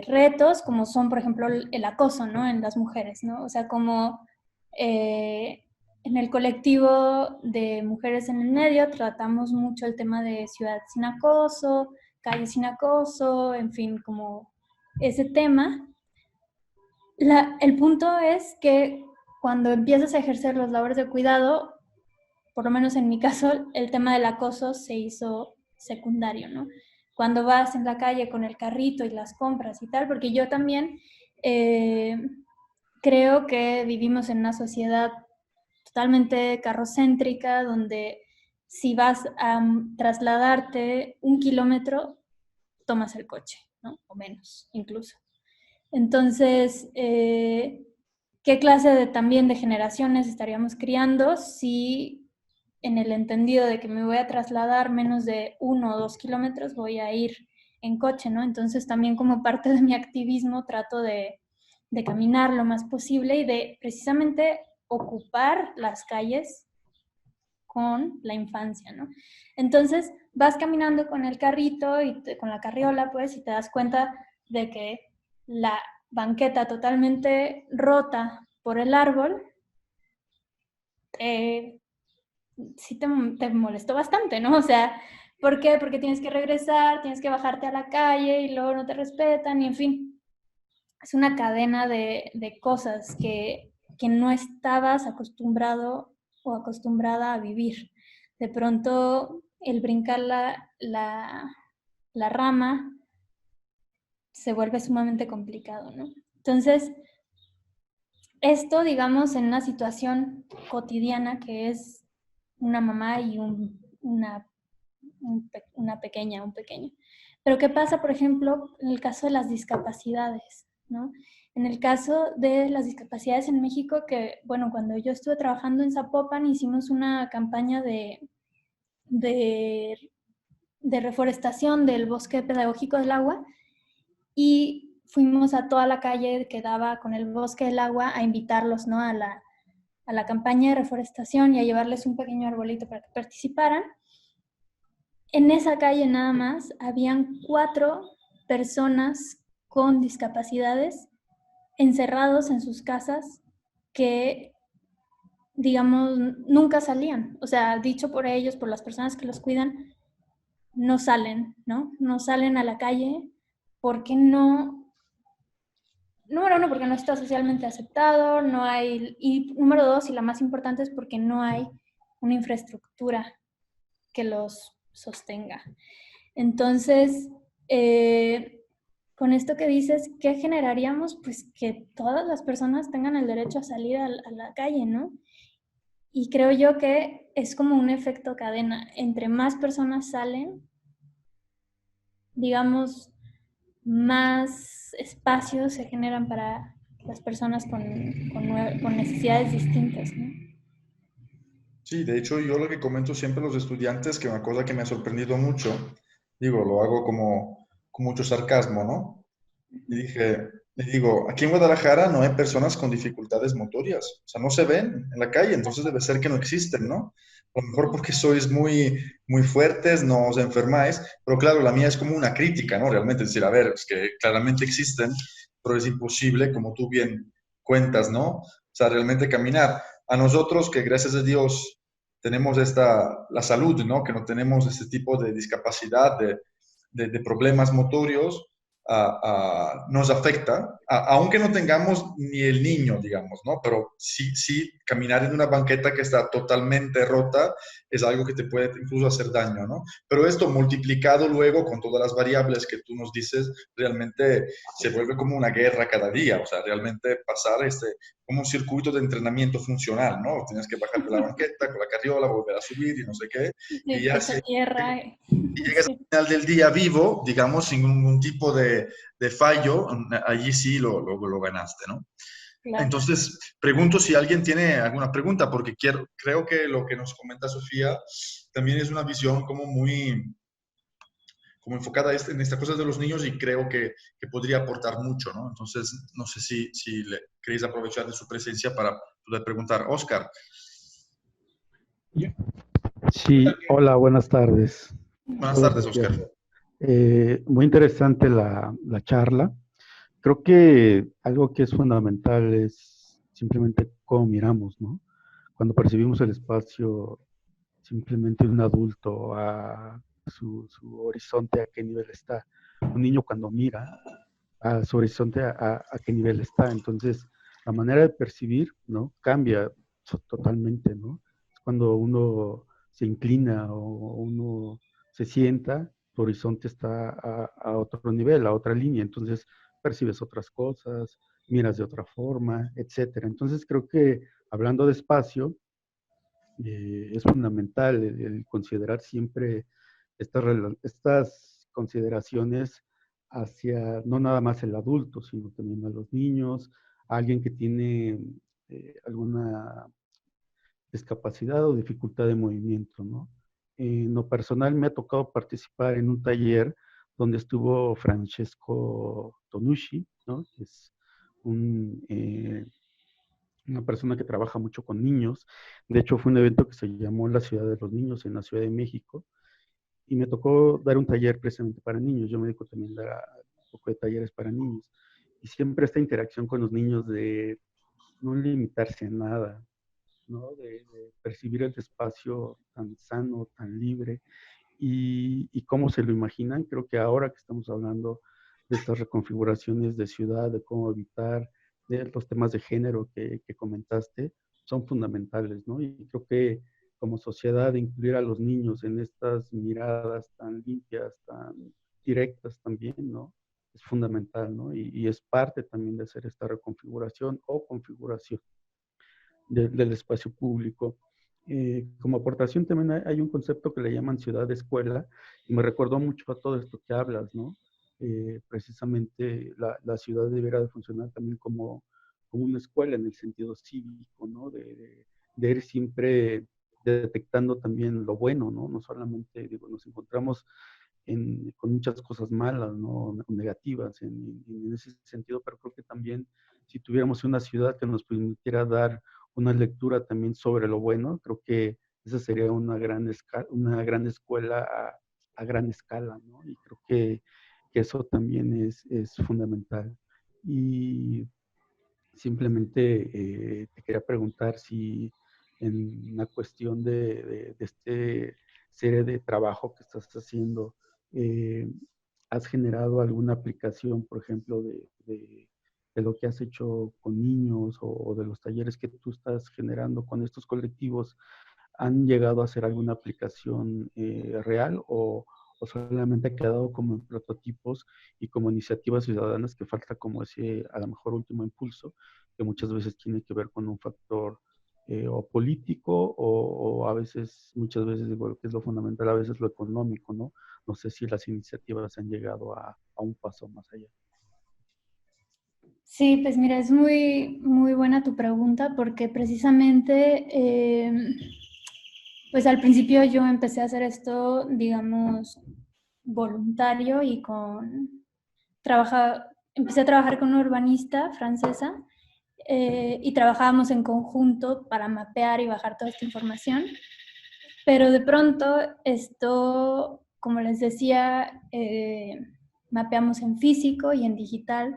retos, como son, por ejemplo, el acoso, ¿no? En las mujeres, ¿no? O sea, como en el colectivo de mujeres en el medio tratamos mucho el tema de ciudad sin acoso, calle sin acoso, en fin, como ese tema. El punto es que cuando empiezas a ejercer los labores de cuidado, por lo menos en mi caso, el tema del acoso se hizo secundario, ¿no? Cuando vas en la calle con el carrito y las compras y tal, porque yo también eh, creo que vivimos en una sociedad totalmente carrocéntrica, donde si vas a trasladarte 1 kilómetro, tomas el coche, ¿no? O menos, incluso. Entonces, ¿qué clase también de generaciones estaríamos criando si en el entendido de que me voy a trasladar menos de 1 o 2 kilómetros voy a ir en coche, ¿no? Entonces también como parte de mi activismo trato de caminar lo más posible y de precisamente ocupar las calles con la infancia, ¿no? Entonces vas caminando con el carrito y con la carriola, pues, y te das cuenta de que la banqueta totalmente rota por el árbol, sí te molestó bastante, ¿no? O sea, ¿Por qué? Porque tienes que regresar, tienes que bajarte a la calle y luego no te respetan y en fin, es una cadena de cosas que no estabas acostumbrado o acostumbrada a vivir. De pronto, el brincar la rama se vuelve sumamente complicado, ¿no? Entonces, esto, digamos, en una situación cotidiana que es una mamá y una pequeña, un pequeño. Pero ¿qué pasa, por ejemplo, en el caso de las discapacidades, ¿no? En el caso de las discapacidades en México, que, bueno, cuando yo estuve trabajando en Zapopan, hicimos una campaña de, de reforestación del bosque pedagógico del agua y fuimos a toda la calle que daba con el bosque del agua a invitarlos, ¿no? A la campaña de reforestación y a llevarles un pequeño arbolito para que participaran. En esa calle nada más habían 4 personas con discapacidades encerrados en sus casas que, digamos, nunca salían. O sea, dicho por ellos, por las personas que los cuidan, no salen, ¿no? No salen a la calle porque no, número uno, porque no está socialmente aceptado, no hay, y número dos, y la más importante es porque no hay una infraestructura que los sostenga. Entonces, con esto que dices, ¿qué generaríamos? Pues que todas las personas tengan el derecho a salir a la calle, ¿no? Y creo yo que es como un efecto cadena. Entre más personas salen, digamos, más espacios se generan para las personas con necesidades distintas, ¿no? Sí, de hecho yo lo que comento siempre a los estudiantes, que una cosa que me ha sorprendido mucho, digo, lo hago como con mucho sarcasmo, ¿no? Y dije, le digo, aquí en Guadalajara no hay personas con dificultades motorias, o sea, no se ven en la calle, entonces debe ser que no existen, ¿no? A lo mejor porque sois muy fuertes, no os enfermáis, pero claro, la mía es como una crítica, ¿no? Realmente, es decir, a ver, es que claramente existen, pero es imposible, como tú bien cuentas, ¿no? O sea, realmente caminar. A nosotros, que gracias a Dios tenemos la salud, ¿no? Que no tenemos este tipo de discapacidad, de problemas motorios, nos afecta, aunque no tengamos ni el niño, digamos, ¿no? Pero sí, caminar en una banqueta que está totalmente rota es algo que te puede incluso hacer daño, ¿no? Pero esto multiplicado luego con todas las variables que tú nos dices, realmente se vuelve como una guerra cada día, o sea, realmente pasar como un circuito de entrenamiento funcional, ¿no? Tienes que bajar de la banqueta con la carriola, volver a subir y no sé qué, y Sí, ya piso si tierra. llegas Sí, al final del día vivo, digamos, sin ningún tipo de fallo, allí sí lo ganaste, ¿no? claro. Entonces, pregunto si alguien tiene alguna pregunta, porque creo que lo que nos comenta Sofía también es una visión como muy como enfocada en estas cosas de los niños y creo que podría aportar mucho, ¿no? Entonces, no sé si queréis aprovechar de su presencia para poder preguntar. Oscar. Sí, hola, buenas tardes. Buenas Buenos tardes, días. Oscar. Muy interesante la charla. Creo que algo que es fundamental es simplemente cómo miramos, ¿no? Cuando percibimos el espacio simplemente de un adulto a su horizonte, a qué nivel está. Un niño cuando mira a su horizonte, a qué nivel está. Entonces, la manera de percibir, ¿no? Cambia totalmente, ¿no? Es cuando uno se inclina o uno se sienta, tu horizonte está a otro nivel, a otra línea. Entonces, percibes otras cosas, miras de otra forma, etcétera. Entonces, creo que hablando de espacio, es fundamental el considerar siempre estas consideraciones hacia no nada más el adulto, sino también a los niños, a alguien que tiene alguna discapacidad o dificultad de movimiento, ¿no? En lo personal me ha tocado participar en un taller donde estuvo Francesco Tonucci, ¿no? Es un, una persona que trabaja mucho con niños. De hecho, fue un evento que se llamó La Ciudad de los Niños en la Ciudad de México y me tocó dar un taller precisamente para niños. Yo me dedico también a dar un poco de talleres para niños. Y siempre esta interacción con los niños de no limitarse a nada, ¿no? De percibir el espacio tan sano, tan libre y cómo se lo imaginan. Creo que ahora que estamos hablando de estas reconfiguraciones de ciudad, de cómo evitar, de los temas de género que comentaste, son fundamentales, ¿no? Y creo que como sociedad incluir a los niños en estas miradas tan limpias, tan directas también, ¿no? Es fundamental, ¿no? Y es parte también de hacer esta reconfiguración o configuración del espacio público. Como aportación también hay un concepto que le llaman ciudad-escuela, y me recordó mucho a todo esto que hablas, ¿no? Precisamente la ciudad debería de funcionar también como una escuela en el sentido cívico, ¿no? De ir siempre detectando también lo bueno, ¿no? No solamente, digo, nos encontramos con muchas cosas malas, ¿no? Negativas en ese sentido, pero creo que también si tuviéramos una ciudad que nos permitiera dar una lectura también sobre lo bueno, creo que esa sería una gran escuela a gran escala, ¿no? Y creo que eso también es fundamental. Y simplemente te quería preguntar si en la cuestión de este serie de trabajo que estás haciendo, eh, ¿has generado alguna aplicación, por ejemplo, de lo que has hecho con niños o de los talleres que tú estás generando con estos colectivos? ¿Han llegado a hacer alguna aplicación real o solamente ha quedado como en prototipos y como iniciativas ciudadanas que falta como ese, a lo mejor, último impulso, que muchas veces tiene que ver con un factor o político o a veces, muchas veces, digo, que es lo fundamental, a veces lo económico, ¿no? No sé si las iniciativas han llegado a un paso más allá. Sí, pues mira, es muy, muy buena tu pregunta porque precisamente, pues al principio yo empecé a hacer esto, digamos, voluntario y empecé a trabajar con una urbanista francesa y trabajábamos en conjunto para mapear y bajar toda esta información. Pero de pronto esto, como les decía, mapeamos en físico y en digital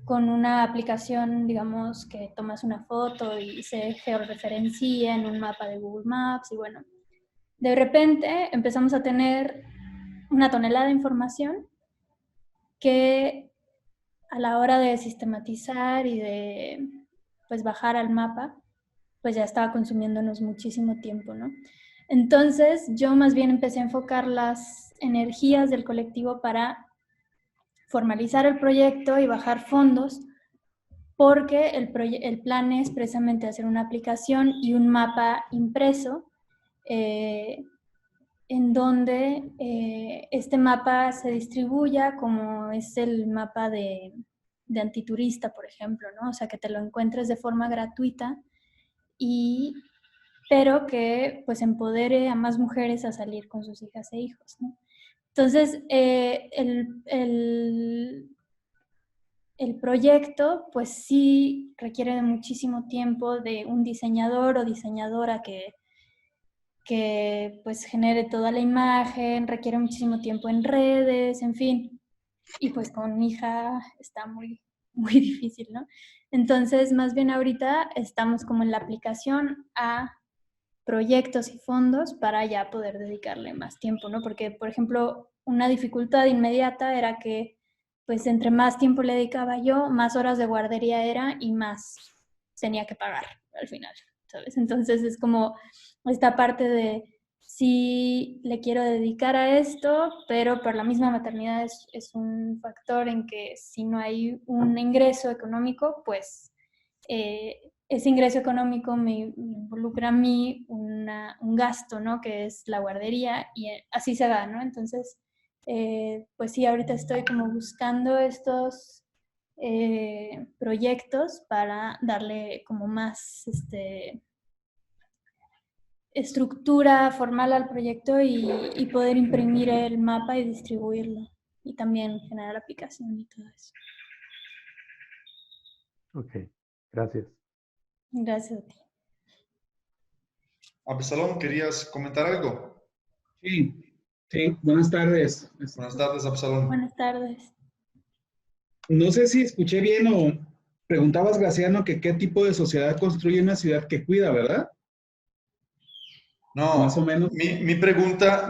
con una aplicación, digamos, que tomas una foto y se georreferencia en un mapa de Google Maps y bueno, de repente empezamos a tener una tonelada de información que a la hora de sistematizar y de pues bajar al mapa, pues ya estaba consumiéndonos muchísimo tiempo, ¿no? Entonces yo más bien empecé a enfocar las energías del colectivo para formalizar el proyecto y bajar fondos, porque el plan es precisamente hacer una aplicación y un mapa impreso en donde este mapa se distribuya como es el mapa de antiturista, por ejemplo, ¿no? O sea, que te lo encuentres de forma gratuita, pero que pues empodere a más mujeres a salir con sus hijas e hijos, ¿no? Entonces, el proyecto pues sí requiere de muchísimo tiempo de un diseñador o diseñadora que pues genere toda la imagen, requiere muchísimo tiempo en redes, en fin. Y pues con mi hija está muy, muy difícil, ¿no? Entonces, más bien ahorita estamos como en la aplicación a proyectos y fondos para ya poder dedicarle más tiempo, ¿no? Porque, por ejemplo, una dificultad inmediata era que, pues, entre más tiempo le dedicaba yo, más horas de guardería era y más tenía que pagar al final, ¿sabes? Entonces es como esta parte de sí le quiero dedicar a esto, pero por la misma maternidad es un factor en que si no hay un ingreso económico, pues ese ingreso económico me involucra a mí un gasto, ¿no? Que es la guardería y así se va, ¿no? Entonces, pues sí, ahorita estoy como buscando estos proyectos para darle como más estructura formal al proyecto y poder imprimir el mapa y distribuirlo y también generar aplicación y todo eso. Ok, gracias. Gracias a ti. Absalón, ¿querías comentar algo? Sí, sí, buenas tardes. Buenas tardes, Absalón. Buenas tardes. No sé si escuché bien o preguntabas, Graciano, que qué tipo de sociedad construye una ciudad que cuida, ¿verdad? más o No, menos. mi pregunta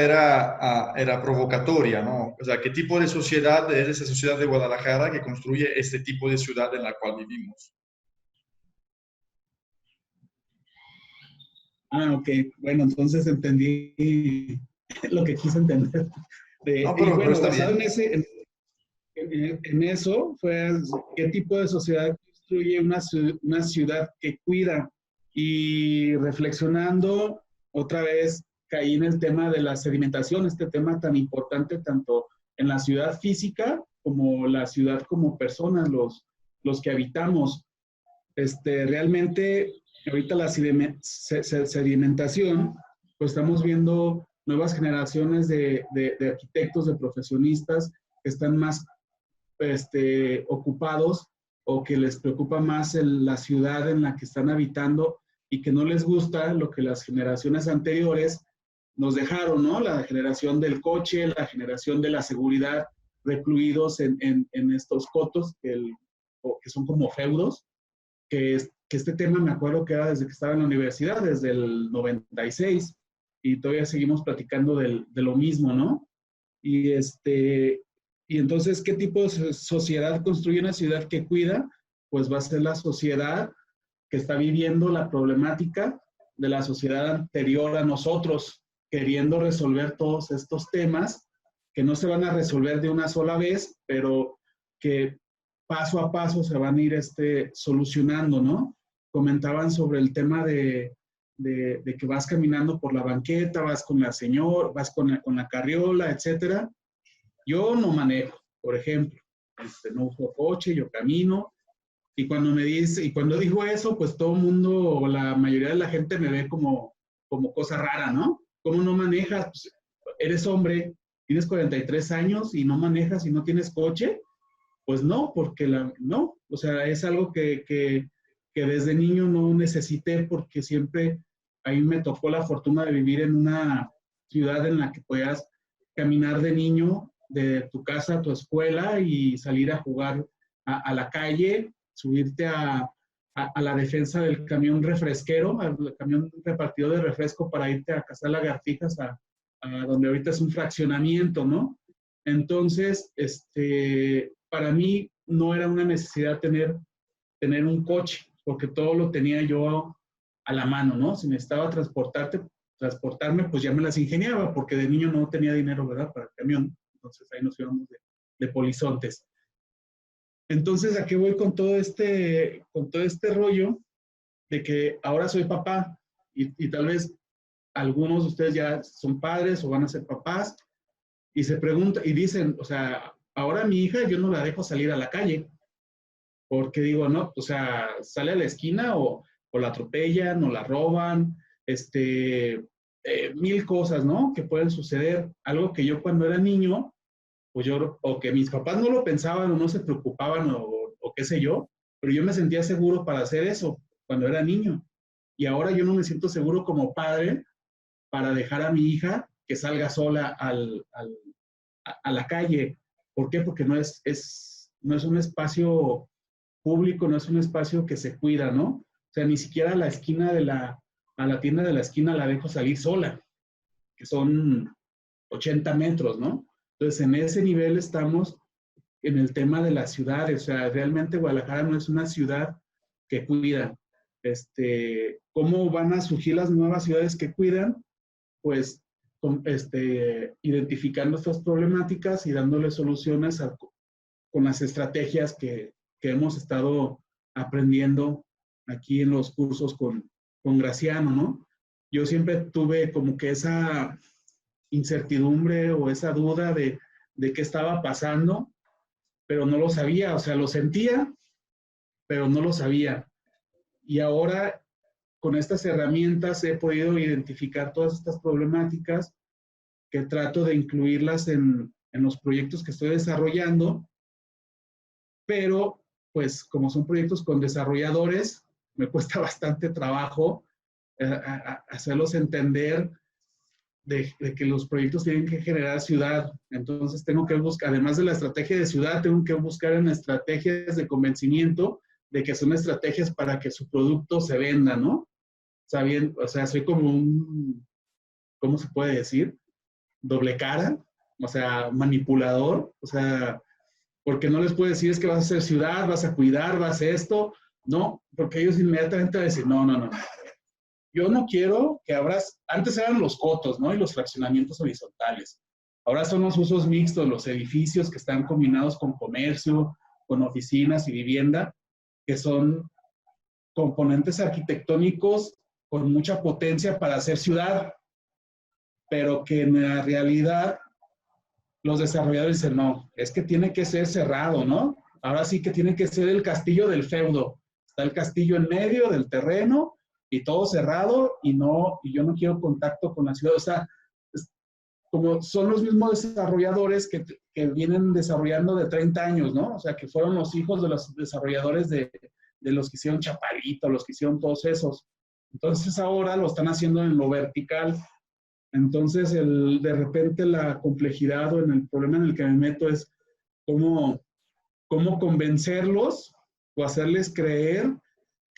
era provocatoria, ¿no? O sea, ¿qué tipo de sociedad es esa sociedad de Guadalajara que construye este tipo de ciudad en la cual vivimos? Ah, ok. Bueno, entonces entendí lo que quise entender. No, Y pero bueno, está basado bien. en eso, fue qué tipo de sociedad construye una ciudad que cuida. Y reflexionando, otra vez caí en el tema de la sedimentación, este tema tan importante tanto en la ciudad física como la ciudad como personas, los que habitamos. Realmente, ahorita la sedimentación, pues estamos viendo nuevas generaciones de arquitectos, de profesionistas que están más ocupados o que les preocupa más la ciudad en la que están habitando y que no les gusta lo que las generaciones anteriores nos dejaron, ¿no? La generación del coche, la generación de la seguridad, recluidos en estos cotos que son como feudos, que este tema me acuerdo que era desde que estaba en la universidad, desde el 96, y todavía seguimos platicando de lo mismo, ¿no? Y, y entonces, ¿qué tipo de sociedad construye una ciudad que cuida? Pues va a ser la sociedad que está viviendo la problemática de la sociedad anterior a nosotros, queriendo resolver todos estos temas que no se van a resolver de una sola vez, pero que paso a paso se van a ir solucionando, ¿no? Comentaban sobre el tema de que vas caminando por la banqueta, vas con la señora, vas con la carriola, etcétera. Yo no manejo, por ejemplo, no uso coche, yo camino, y cuando digo eso, pues todo el mundo, o la mayoría de la gente me ve como cosa rara, ¿no? ¿Cómo no manejas? Pues, eres hombre, tienes 43 años y no manejas y no tienes coche. Pues no, porque no, o sea, es algo que desde niño no necesité porque siempre a mí me tocó la fortuna de vivir en una ciudad en la que podías caminar de niño de tu casa a tu escuela y salir a jugar a la calle, subirte a la defensa del camión refresquero, al camión repartido de refresco para irte a cazar lagartijas a donde ahorita es un fraccionamiento, ¿no? Entonces, para mí no era una necesidad tener un coche, porque todo lo tenía yo a la mano, ¿no? Si necesitaba transportarme, pues ya me las ingeniaba, porque de niño no tenía dinero, ¿verdad? Para el camión. Entonces ahí nos íbamos de polizontes. Entonces, ¿a qué voy con todo este rollo? De que ahora soy papá y tal vez algunos de ustedes ya son padres o van a ser papás y se preguntan y dicen, o sea, ahora mi hija yo no la dejo salir a la calle porque digo, no, o sea, sale a la esquina o la atropellan o la roban, mil cosas, ¿no? Que pueden suceder. Algo que yo cuando era niño, pues yo, o que mis papás no lo pensaban o no se preocupaban o qué sé yo, pero yo me sentía seguro para hacer eso cuando era niño. Y ahora yo no me siento seguro como padre para dejar a mi hija que salga sola a la calle. ¿Por qué? Porque no es un espacio público, no es un espacio que se cuida, ¿no? O sea, ni siquiera a la esquina a la tienda de la esquina la dejo salir sola, que son 80 metros, ¿no? Entonces, en ese nivel estamos en el tema de las ciudades. O sea, realmente Guadalajara no es una ciudad que cuida. ¿Cómo van a surgir las nuevas ciudades que cuidan? Pues identificando estas problemáticas y dándole soluciones con las estrategias que hemos estado aprendiendo aquí en los cursos con Graciano, ¿no? Yo siempre tuve como que esa incertidumbre o esa duda de qué estaba pasando, pero no lo sabía, o sea, lo sentía, pero no lo sabía. Y ahora con estas herramientas he podido identificar todas estas problemáticas que trato de incluirlas en los proyectos que estoy desarrollando, pero pues como son proyectos con desarrolladores, me cuesta bastante trabajo hacerlos entender de que los proyectos tienen que generar ciudad. Entonces tengo que buscar, además de la estrategia de ciudad, tengo que buscar en estrategias de convencimiento de que son estrategias para que su producto se venda, ¿no? sabiendo, o sea, soy como un, ¿cómo se puede decir? Doble cara, o sea, manipulador, o sea, porque no les puedo decir es que vas a hacer ciudad, vas a cuidar, vas a hacer esto, no, porque ellos inmediatamente van a decir, no, no, no, yo no quiero que abras, antes eran los cotos, ¿no? Y los fraccionamientos horizontales. Ahora son los usos mixtos, los edificios que están combinados con comercio, con oficinas y vivienda, que son componentes arquitectónicos con mucha potencia para hacer ciudad, pero que en la realidad los desarrolladores dicen, no, es que tiene que ser cerrado, ¿no? Ahora sí que tiene que ser el castillo del feudo. Está el castillo en medio del terreno y todo cerrado y yo no quiero contacto con la ciudad. O sea, como son los mismos desarrolladores que vienen desarrollando de 30 años, ¿no? O sea, que fueron los hijos de los desarrolladores de los que hicieron Chapalito, los que hicieron todos esos. Entonces ahora lo están haciendo en lo vertical. Entonces, de repente la complejidad o en el problema en el que me meto es cómo convencerlos o hacerles creer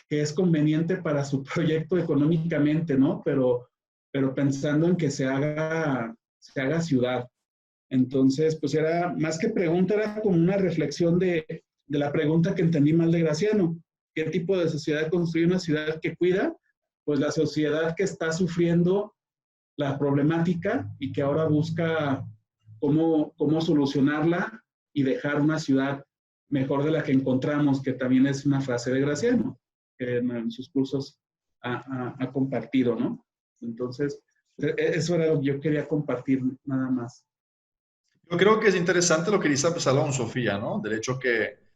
que es conveniente para su proyecto económicamente, ¿no? Pero pensando en que se haga ciudad. Entonces, pues era, más que pregunta, era como una reflexión de la pregunta que entendí mal de Graciano. ¿Qué tipo de sociedad construye una ciudad que cuida? Pues la sociedad que está sufriendo la problemática y que ahora busca cómo solucionarla y dejar una ciudad mejor de la que encontramos, que también es una frase de Graciano, que en sus cursos ha compartido, ¿no? Entonces, eso era lo que yo quería compartir nada más. Yo creo que es interesante lo que dice Absalón, Sofía, ¿no? Del hecho que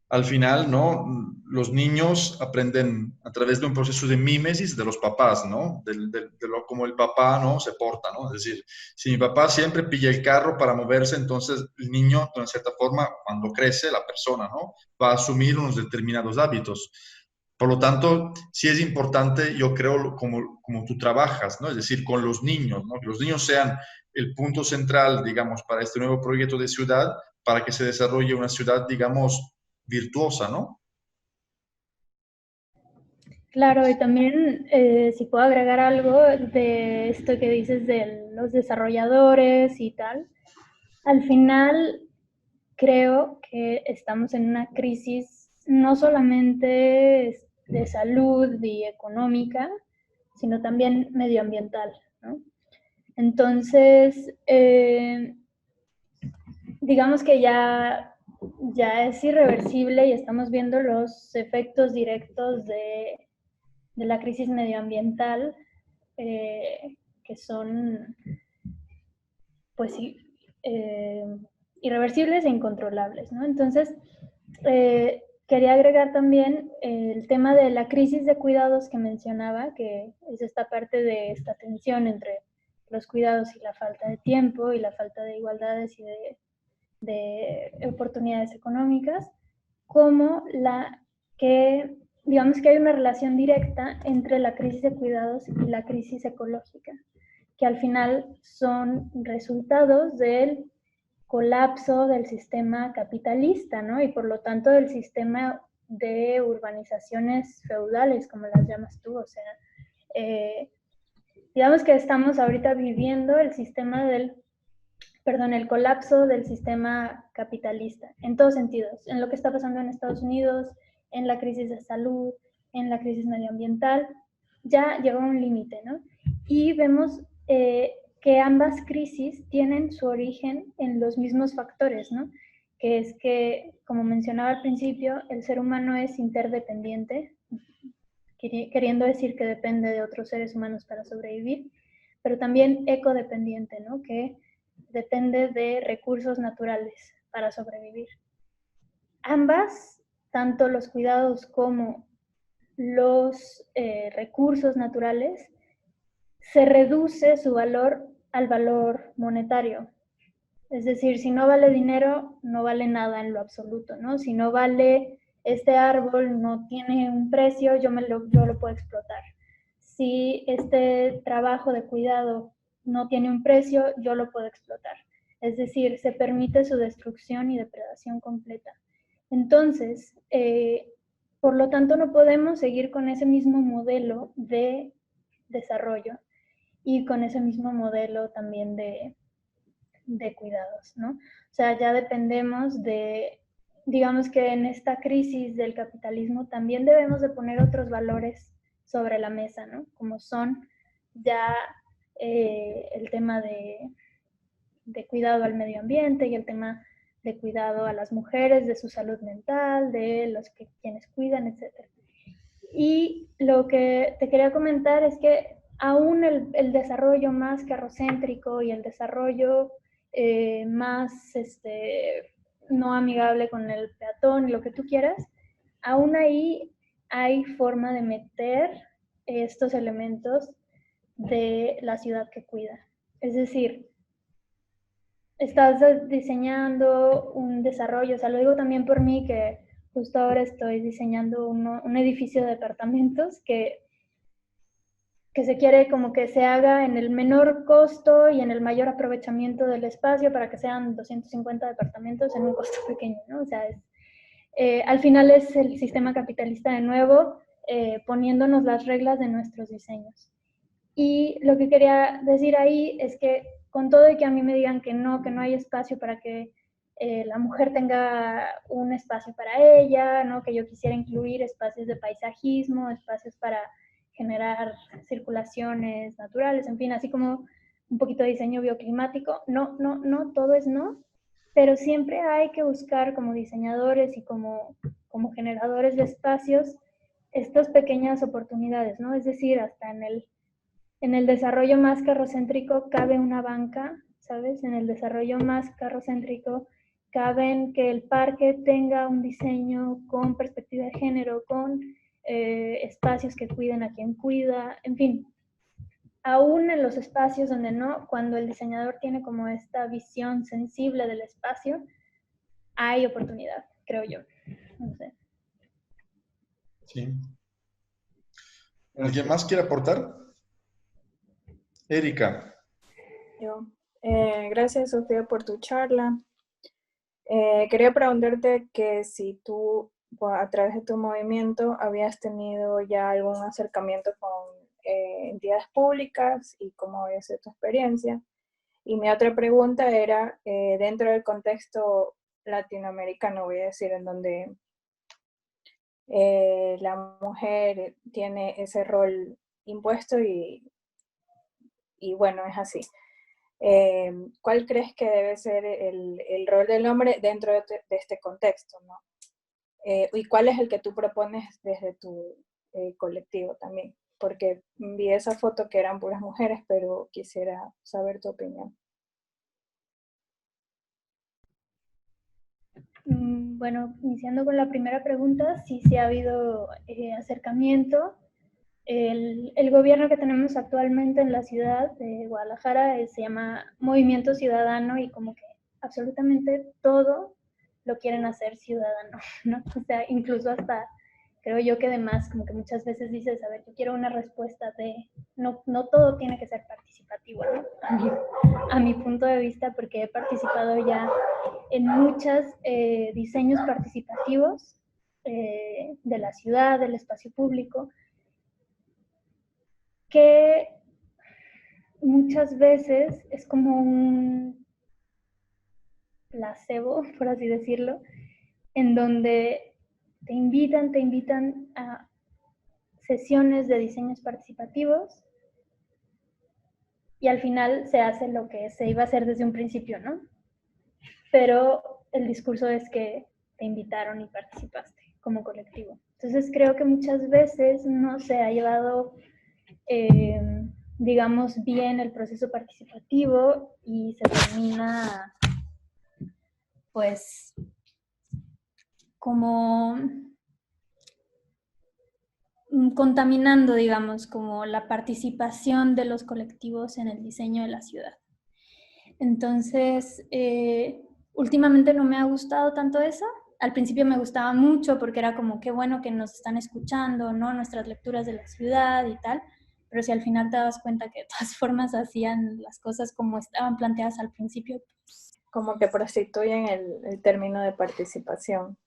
al final, ¿no? Los niños aprenden a través de un proceso de mímesis de los papás, ¿no? De lo como el papá, ¿no? Se porta, ¿no? Es decir, si mi papá siempre pilla el carro para moverse, entonces el niño, de una cierta forma, cuando crece, la persona, ¿no? Va a asumir unos determinados hábitos. Por lo tanto, sí es importante, yo creo, como tú trabajas, ¿no? Es decir, con los niños, ¿no? Que los niños sean el punto central, digamos, para este nuevo proyecto de ciudad, para que se desarrolle una ciudad, digamos, virtuosa, ¿no? Claro, y también si puedo agregar algo de esto que dices de los desarrolladores y tal, al final creo que estamos en una crisis no solamente de salud y económica, sino también medioambiental, ¿no? Entonces, digamos que ya es irreversible y estamos viendo los efectos directos de la crisis medioambiental, que son, pues sí, irreversibles e incontrolables, ¿no? Entonces, quería agregar también el tema de la crisis de cuidados que mencionaba, que es esta parte de esta tensión entre los cuidados y la falta de tiempo y la falta de igualdades y de oportunidades económicas, como que digamos que hay una relación directa entre la crisis de cuidados y la crisis ecológica, que al final son resultados del colapso del sistema capitalista, ¿no? Y por lo tanto del sistema de urbanizaciones feudales, como las llamas tú, o sea, digamos que estamos ahorita viviendo el colapso del sistema capitalista, en todos sentidos, en lo que está pasando en Estados Unidos, en la crisis de salud, en la crisis medioambiental, ya llegó a un límite, ¿no? Y vemos que ambas crisis tienen su origen en los mismos factores, ¿no? Que es que, como mencionaba al principio, el ser humano es interdependiente, queriendo decir que depende de otros seres humanos para sobrevivir, pero también ecodependiente, ¿no? Que depende de recursos naturales para sobrevivir. Ambas, tanto los cuidados como los recursos naturales, se reduce su valor al valor monetario. Es decir, si no vale dinero, no vale nada en lo absoluto, ¿no? Si no vale este árbol, no tiene un precio, yo lo puedo explotar. Si este trabajo de cuidado no tiene un precio, yo lo puedo explotar. Es decir, se permite su destrucción y depredación completa. Entonces, por lo tanto, no podemos seguir con ese mismo modelo de desarrollo y con ese mismo modelo también de cuidados, ¿no? O sea, ya dependemos de, digamos que en esta crisis del capitalismo también debemos de poner otros valores sobre la mesa, ¿no? Como son ya el tema de cuidado al medio ambiente y el tema de cuidado a las mujeres, de su salud mental, de los que quienes cuidan, etc. Y lo que te quería comentar es que aún el desarrollo más carrocéntrico y el desarrollo más no amigable con el peatón y lo que tú quieras, aún ahí hay forma de meter estos elementos de la ciudad que cuida. Es decir, estás diseñando un desarrollo, o sea, lo digo también por mí que justo ahora estoy diseñando un edificio de departamentos que se quiere como que se haga en el menor costo y en el mayor aprovechamiento del espacio para que sean 250 departamentos en un costo pequeño, ¿no? O sea, al final es el sistema capitalista de nuevo poniéndonos las reglas de nuestros diseños. Y lo que quería decir ahí es que con todo y que a mí me digan que no hay espacio para que la mujer tenga un espacio para ella, ¿no? Que yo quisiera incluir espacios de paisajismo, espacios para generar circulaciones naturales, en fin, así como un poquito de diseño bioclimático. No, todo es no, pero siempre hay que buscar como diseñadores y como generadores de espacios estas pequeñas oportunidades, ¿no? Es decir, hasta en el desarrollo más carrocéntrico cabe una banca, ¿sabes? En el desarrollo más carrocéntrico caben que el parque tenga un diseño con perspectiva de género, con espacios que cuiden a quien cuida, en fin. Aún en los espacios donde no, cuando el diseñador tiene como esta visión sensible del espacio, hay oportunidad, creo yo. No sé. Sí. ¿Alguien más quiere aportar? Erika. Yo. Gracias, Sofía, por tu charla. Quería preguntarte que si tú, a través de tu movimiento, habías tenido ya algún acercamiento con entidades públicas y cómo había sido tu experiencia. Y mi otra pregunta era, dentro del contexto latinoamericano, voy a decir, en donde la mujer tiene ese rol impuesto y bueno, es así. ¿Cuál crees que debe ser el rol del hombre dentro de este contexto, ¿no? ¿Y cuál es el que tú propones desde tu colectivo también? Porque vi esa foto que eran puras mujeres, pero quisiera saber tu opinión. Bueno, iniciando con la primera pregunta, sí ha habido acercamiento. El gobierno que tenemos actualmente en la ciudad de Guadalajara se llama Movimiento Ciudadano y como que absolutamente todo lo quieren hacer ciudadano, ¿no? O sea, incluso hasta creo yo que además como que muchas veces dices, a ver, yo quiero una respuesta de, no todo tiene que ser participativo, ¿no? A mi punto de vista, porque he participado ya en muchos diseños participativos de la ciudad, del espacio público, que muchas veces es como un placebo, por así decirlo, en donde te invitan a sesiones de diseños participativos y al final se hace lo que se iba a hacer desde un principio, ¿no? Pero el discurso es que te invitaron y participaste como colectivo. Entonces creo que muchas veces no se ha llevado digamos, bien el proceso participativo y se termina, pues, como contaminando, digamos, como la participación de los colectivos en el diseño de la ciudad. Entonces, últimamente no me ha gustado tanto eso. Al principio me gustaba mucho porque era como, qué bueno que nos están escuchando, ¿no? Nuestras lecturas de la ciudad y tal. Pero si al final te das cuenta que de todas formas hacían las cosas como estaban planteadas al principio. Pues, como que prostituyen el término de participación.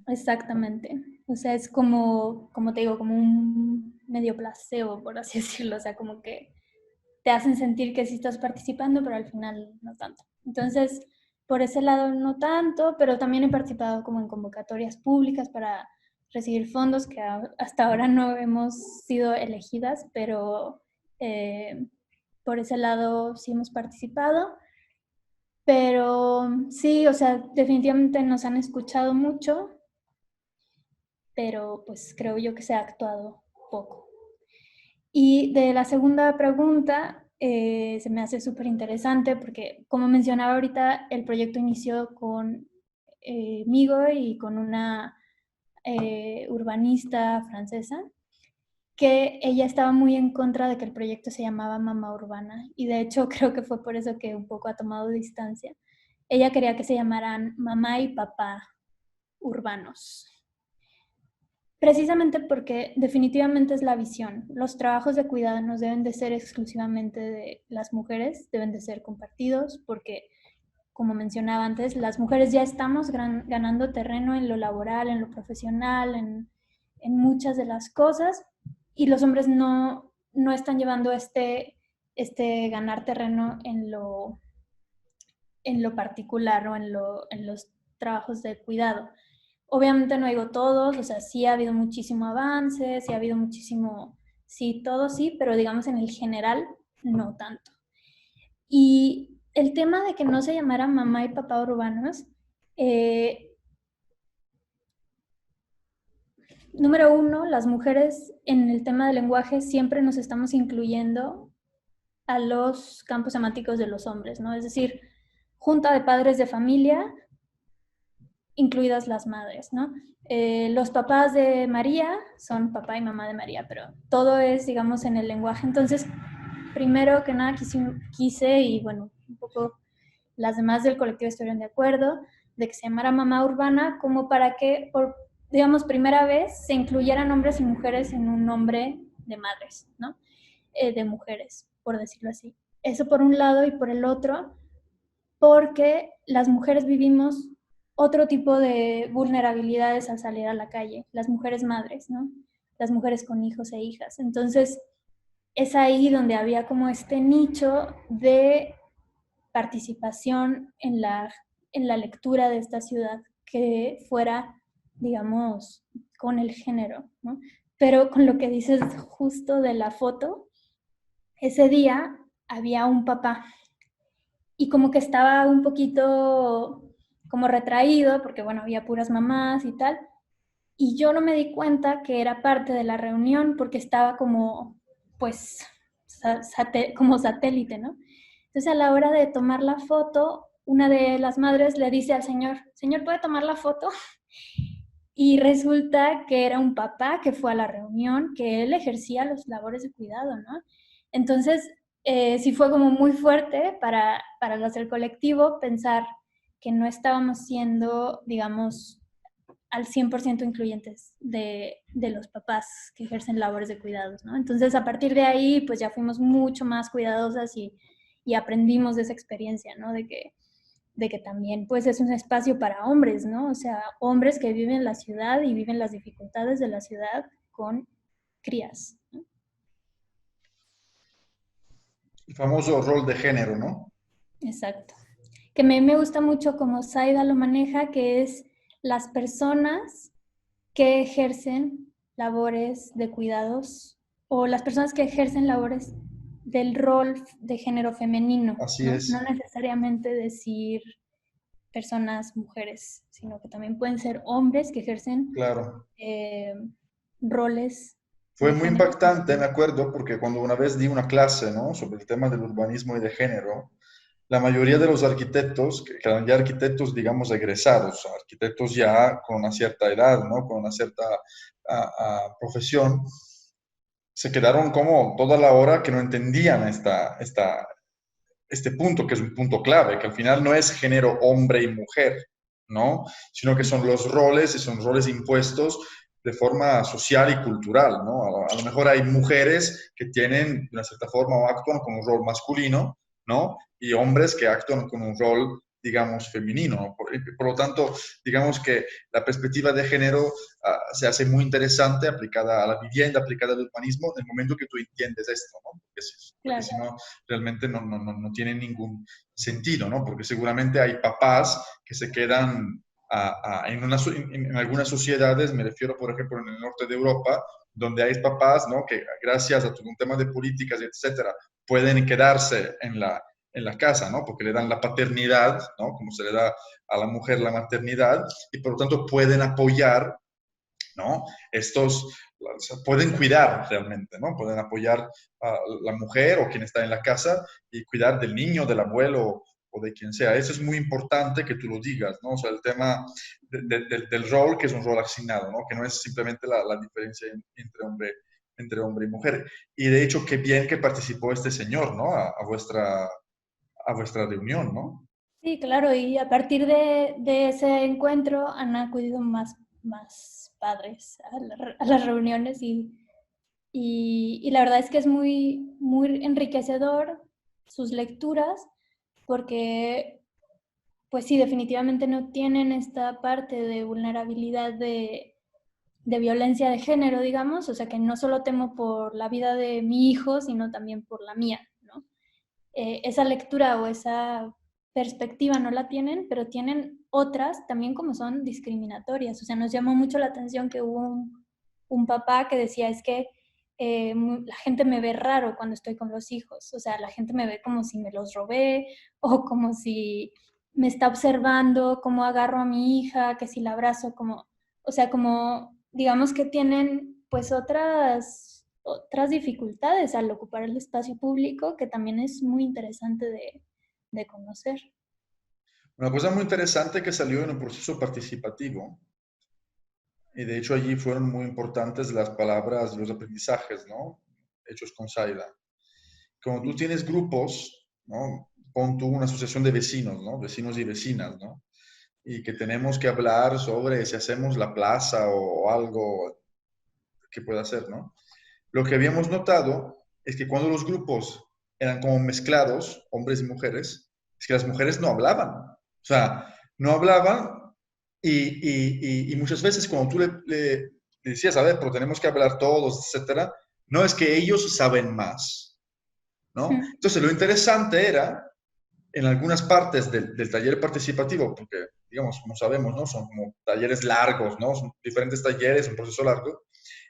Exactamente. O sea, es como te digo, como un medio placebo, por así decirlo, o sea, como que te hacen sentir que sí estás participando, pero al final no tanto. Entonces, por ese lado no tanto, pero también he participado como en convocatorias públicas para recibir fondos que hasta ahora no hemos sido elegidas, pero por ese lado sí hemos participado. Pero sí, o sea, definitivamente nos han escuchado mucho, pero pues creo yo que se ha actuado poco. Y de la segunda pregunta, se me hace súper interesante porque, como mencionaba ahorita, el proyecto inició conmigo y con una urbanista francesa, que ella estaba muy en contra de que el proyecto se llamaba Mamá Urbana. Y de hecho creo que fue por eso que un poco ha tomado distancia. Ella quería que se llamaran Mamá y Papá Urbanos. Precisamente porque definitivamente es la visión. Los trabajos de cuidado no deben de ser exclusivamente de las mujeres, deben de ser compartidos porque, como mencionaba antes, las mujeres ya estamos ganando terreno en lo laboral, en lo profesional, en muchas de las cosas, y los hombres no están llevando este ganar terreno en lo particular o en los trabajos de cuidado. Obviamente no digo todos, o sea, sí ha habido muchísimo avance, sí ha habido muchísimo, sí, todo sí, pero digamos en el general, no tanto. Y el tema de que no se llamara Mamá y Papá Urbanos, número uno, las mujeres en el tema del lenguaje siempre nos estamos incluyendo a los campos semánticos de los hombres, ¿no? Es decir, junta de padres de familia, incluidas las madres, ¿no? Los papás de María son papá y mamá de María, pero todo es, digamos, en el lenguaje. Entonces, primero que nada quise, y bueno, un poco las demás del colectivo estuvieron de acuerdo, de que se llamara Mamá Urbana, como para que, por, digamos, primera vez se incluyeran hombres y mujeres en un nombre de madres, ¿no? De mujeres, por decirlo así. Eso por un lado, y por el otro, porque las mujeres vivimos otro tipo de vulnerabilidades al salir a la calle, las mujeres madres, ¿no? Las mujeres con hijos e hijas. Entonces, es ahí donde había como este nicho de participación en la lectura de esta ciudad que fuera, digamos, con el género, ¿no? Pero con lo que dices justo de la foto, ese día había un papá y como que estaba un poquito como retraído, porque bueno, había puras mamás y tal, y yo no me di cuenta que era parte de la reunión porque estaba como, pues, como satélite, ¿no? Entonces a la hora de tomar la foto, una de las madres le dice al señor, ¿señor puede tomar la foto? Y resulta que era un papá que fue a la reunión, que él ejercía los labores de cuidado, ¿no? Entonces, sí fue como muy fuerte para los del colectivo pensar que no estábamos siendo, digamos, al 100% incluyentes de los papás que ejercen labores de cuidados, ¿no? Entonces, a partir de ahí, pues ya fuimos mucho más cuidadosas y aprendimos de esa experiencia, ¿no? De que también, pues, es un espacio para hombres, ¿no? O sea, hombres que viven en la ciudad y viven las dificultades de la ciudad con crías, ¿no? El famoso rol de género, ¿no? Exacto. Que me gusta mucho como Zaida lo maneja, que es las personas que ejercen labores de cuidados o las personas que ejercen labores del rol de género femenino. Así ¿no? es. No necesariamente decir personas mujeres, sino que también pueden ser hombres que ejercen Claro. roles. Fue muy impactante, me acuerdo, porque cuando una vez di una clase, ¿no?, sobre el tema del urbanismo y de género, la mayoría de los arquitectos, que eran ya arquitectos, digamos, egresados, arquitectos ya con una cierta edad, ¿no?, con una cierta profesión, se quedaron como toda la hora que no entendían este punto, que es un punto clave, que al final no es género hombre y mujer, ¿no?, sino que son los roles y son roles impuestos de forma social y cultural, ¿no? A lo mejor hay mujeres que tienen, de una cierta forma, o actúan con un rol masculino, ¿no? Y hombres que actúan con un rol digamos, femenino, ¿no? Por lo tanto, digamos que la perspectiva de género se hace muy interesante aplicada a la vivienda, aplicada al urbanismo, en el momento que tú entiendes esto, ¿no? Porque Claro. si no, realmente no tiene ningún sentido, ¿no? Porque seguramente hay papás que se quedan en algunas sociedades, me refiero, por ejemplo, en el norte de Europa, donde hay papás, ¿no? Que gracias a todo un tema de políticas, etcétera, pueden quedarse en la casa, ¿no? Porque le dan la paternidad, ¿no? Como se le da a la mujer la maternidad, y por lo tanto pueden apoyar, ¿no? O sea, pueden cuidar realmente, ¿no? Pueden apoyar a la mujer o quien está en la casa y cuidar del niño, del abuelo o de quien sea. Eso es muy importante que tú lo digas, ¿no? O sea, el tema del rol, que es un rol asignado, ¿no? Que no es simplemente la diferencia entre hombre y mujer. Y de hecho, qué bien que participó este señor, ¿no? A vuestra reunión, ¿no? Sí, claro, y a partir de ese encuentro han acudido más padres a las reuniones y la verdad es que es muy enriquecedor sus lecturas porque, pues sí, definitivamente no tienen esta parte de vulnerabilidad de violencia de género, digamos, o sea que no solo temo por la vida de mi hijo, sino también por la mía, ¿no? Esa lectura o esa perspectiva no la tienen, pero tienen otras también como son discriminatorias. O sea, nos llamó mucho la atención que hubo un papá que decía, es que la gente me ve raro cuando estoy con los hijos. O sea, la gente me ve como si me los robé o como si me está observando cómo agarro a mi hija, que si la abrazo, como, o sea, como digamos que tienen pues otras dificultades al ocupar el espacio público que también es muy interesante de conocer. Una cosa muy interesante que salió en un proceso participativo, y de hecho allí fueron muy importantes las palabras, los aprendizajes, ¿no? Hechos con Saida. Como tú tienes grupos, ¿no? Pon tú una asociación de vecinos, ¿no? Vecinos y vecinas, ¿no? Y que tenemos que hablar sobre si hacemos la plaza o algo que pueda hacer, ¿no? Lo que habíamos notado es que cuando los grupos eran como mezclados, hombres y mujeres, es que las mujeres no hablaban. O sea, no hablaban y muchas veces cuando tú le decías, a ver, pero tenemos que hablar todos, etcétera, no es que ellos saben más, ¿no? Entonces, lo interesante era, en algunas partes del taller participativo, porque, digamos, como sabemos, ¿no? Son como talleres largos, ¿no? Son diferentes talleres, un proceso largo.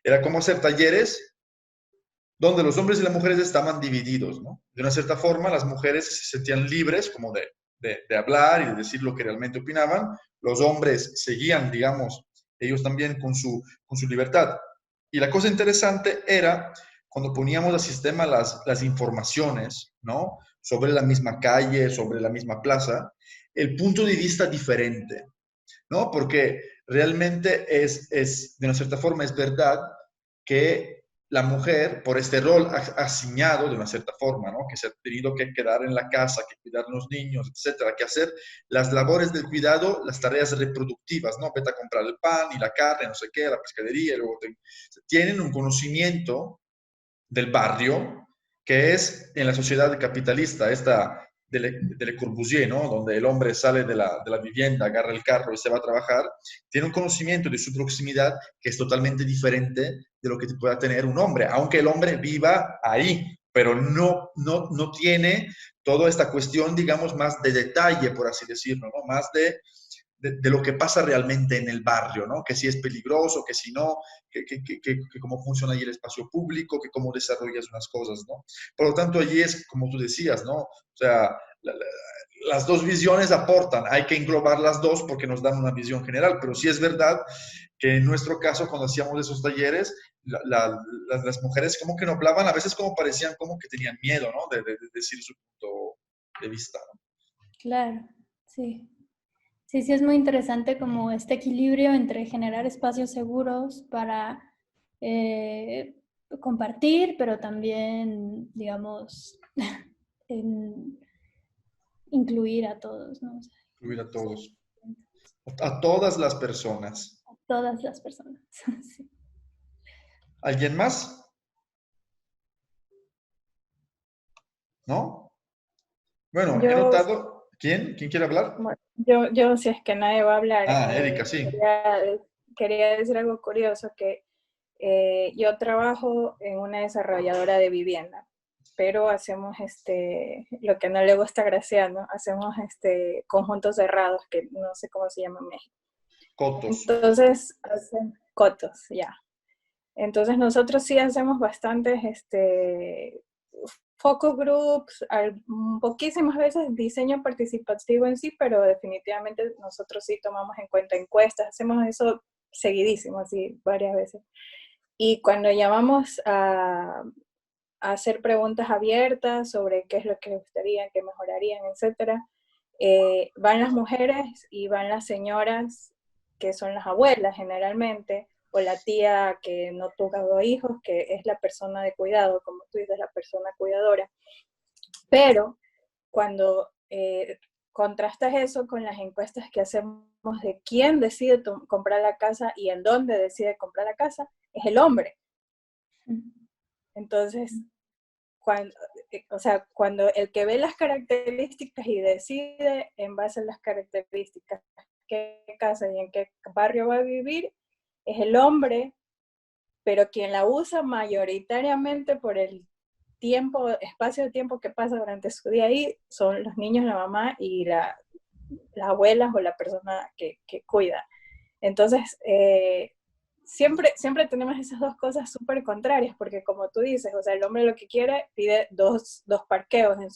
Era como hacer talleres donde los hombres y las mujeres estaban divididos, ¿no? De una cierta forma, las mujeres se sentían libres como de hablar y de decir lo que realmente opinaban. Los hombres seguían, digamos, ellos también con su libertad. Y la cosa interesante era cuando poníamos al sistema las informaciones, ¿no? Sobre la misma calle, sobre la misma plaza, el punto de vista diferente, ¿no? Porque realmente de una cierta forma, es verdad que la mujer, por este rol asignado de una cierta forma, ¿no? Que se ha tenido que quedar en la casa, que cuidar a los niños, etcétera, que hacer las labores del cuidado, las tareas reproductivas, ¿no? Vete a comprar el pan y la carne, no sé qué, la pescadería, y luego tienen un conocimiento del barrio que es en la sociedad capitalista, esta de Le Corbusier, ¿no? Donde el hombre sale de la vivienda, agarra el carro y se va a trabajar, tiene un conocimiento de su proximidad que es totalmente diferente de lo que pueda tener un hombre, aunque el hombre viva ahí, pero no tiene toda esta cuestión, digamos, más de detalle, por así decirlo, ¿no? Más de lo que pasa realmente en el barrio, ¿no? Que si es peligroso, que si no, que cómo funciona allí el espacio público, que cómo desarrollas unas cosas, ¿no? Por lo tanto, allí es como tú decías, ¿no? O sea, las dos visiones aportan, hay que englobar las dos porque nos dan una visión general, pero sí es verdad que en nuestro caso, cuando hacíamos esos talleres, las mujeres como que no hablaban, a veces como parecían como que tenían miedo, ¿no? De decir su punto de vista, ¿no? Claro, sí. Sí, sí, es muy interesante como este equilibrio entre generar espacios seguros para compartir, pero también, digamos, incluir a todos, ¿no? O sea, Incluir a todos, a todas las personas. a todas las personas. Sí. ¿Alguien más? ¿No? Bueno, he Yo, notado ¿Quién? ¿Quién quiere hablar? Bueno, yo si es que nadie va a hablar, Ah, Erika, sí. quería decir algo curioso, que yo trabajo en una desarrolladora de vivienda, pero hacemos lo que no le gusta a Graciano, hacemos conjuntos cerrados, que no sé cómo se llama en México. Cotos. Entonces, hacen cotos, ya. Entonces nosotros sí hacemos bastantes focus groups, poquísimas veces diseño participativo en sí, pero definitivamente nosotros sí tomamos en cuenta encuestas, hacemos eso seguidísimo, así varias veces. Y cuando llamamos a hacer preguntas abiertas sobre qué es lo que les gustaría, qué mejorarían, etcétera, van las mujeres y van las señoras, que son las abuelas generalmente, o la tía que no tuvo hijos, que es la persona de cuidado, como tú dices, la persona cuidadora. Pero cuando contrastas eso con las encuestas que hacemos de quién decide comprar la casa y en dónde decide comprar la casa, es el hombre. Entonces, cuando el que ve las características y decide en base a las características qué casa y en qué barrio va a vivir, es el hombre, pero quien la usa mayoritariamente por el tiempo, espacio de tiempo que pasa durante su día ahí, son los niños, la mamá y las abuelas o la persona que cuida. Entonces, siempre tenemos esas dos cosas súper contrarias, porque como tú dices, o sea, el hombre lo que quiere, pide dos parqueos en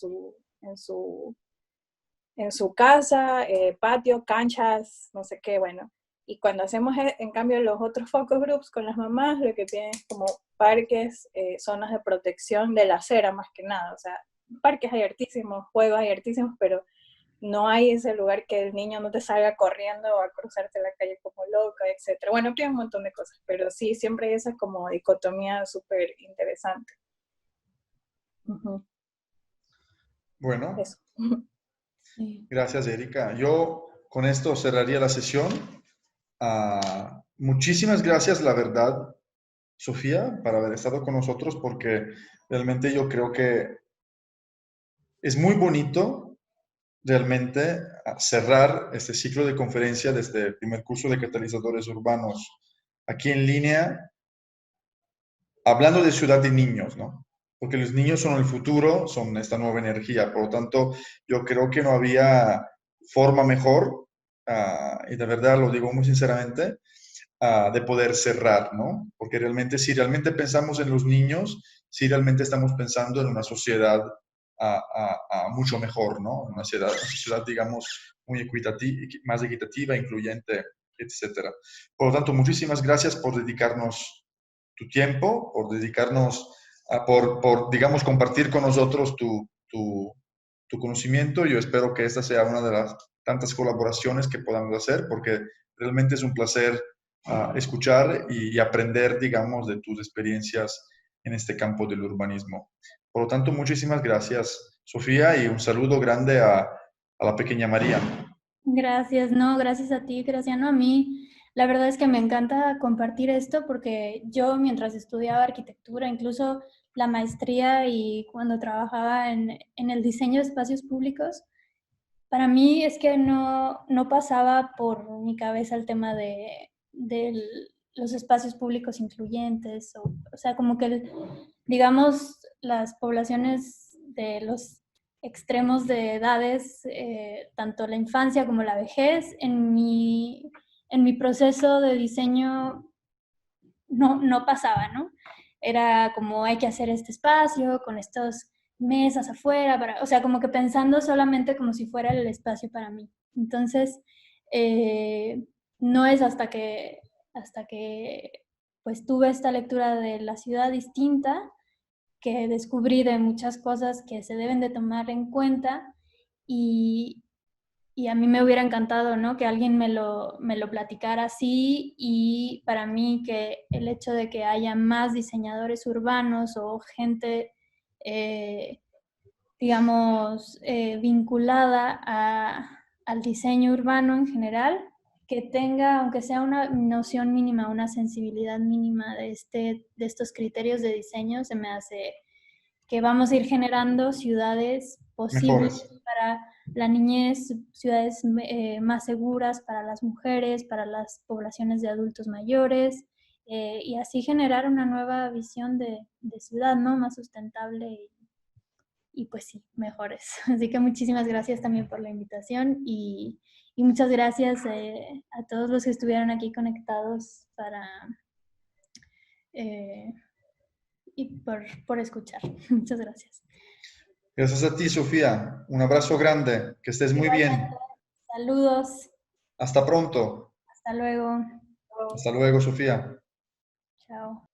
su casa, patio, canchas, no sé qué, bueno. Y cuando hacemos, en cambio, los otros focus groups con las mamás, lo que tienen es como parques, zonas de protección de la acera más que nada. O sea, parques hay hartísimos, juegos hay hartísimos, pero no hay ese lugar que el niño no te salga corriendo o a cruzarte la calle como loca, etc. Bueno, hay un montón de cosas, pero sí, siempre hay esa como dicotomía súper interesante. Uh-huh. Bueno, eso. Gracias, Erika. Yo con esto cerraría la sesión. Muchísimas gracias, la verdad, Sofía, por haber estado con nosotros, porque realmente yo creo que es muy bonito realmente cerrar este ciclo de conferencia desde el primer curso de catalizadores urbanos aquí en línea, hablando de ciudad de niños, ¿no? Porque los niños son el futuro, son esta nueva energía. Por lo tanto, yo creo que no había forma mejor, y de verdad lo digo muy sinceramente, de poder cerrar, ¿no? Porque realmente, si realmente pensamos en los niños, si realmente estamos pensando en una sociedad mucho mejor, ¿no? Una sociedad, digamos, muy equitativa, más equitativa, incluyente, etcétera. Por lo tanto, muchísimas gracias por dedicarnos tu tiempo, por dedicarnos, digamos, compartir con nosotros tu conocimiento. Yo espero que esta sea una de las tantas colaboraciones que podamos hacer, porque realmente es un placer escuchar y aprender, digamos, de tus experiencias en este campo del urbanismo. Por lo tanto, muchísimas gracias, Sofía, y un saludo grande a la pequeña María. Gracias, no, gracias a ti, Graciano. A mí, la verdad es que me encanta compartir esto porque yo mientras estudiaba arquitectura, incluso la maestría y cuando trabajaba en el diseño de espacios públicos, para mí es que no pasaba por mi cabeza el tema de los espacios públicos incluyentes, o sea, como que, digamos, las poblaciones de los extremos de edades, tanto la infancia como la vejez, en mi proceso de diseño no pasaba, ¿no? Era como hay que hacer este espacio con estos mesas afuera, o sea, como que pensando solamente como si fuera el espacio para mí. Entonces, no es hasta que pues tuve esta lectura de la ciudad distinta que descubrí de muchas cosas que se deben de tomar en cuenta y a mí me hubiera encantado, ¿no? Que alguien me lo platicara así y para mí que el hecho de que haya más diseñadores urbanos o gente, digamos, vinculada al diseño urbano en general, que tenga, aunque sea una noción mínima, una sensibilidad mínima de estos criterios de diseño, se me hace que vamos a ir generando ciudades posibles Mejores. para la niñez, ciudades más seguras para las mujeres, para las poblaciones de adultos mayores, y así generar una nueva visión de ciudad, ¿no? Más sustentable y pues sí, mejores. Así que muchísimas gracias también por la invitación y muchas gracias a todos los que estuvieron aquí conectados y por escuchar. Muchas gracias. Gracias a ti, Sofía. Un abrazo grande. Que estés muy bien. Saludos. Hasta pronto. Hasta luego. Hasta luego, Sofía. Chao.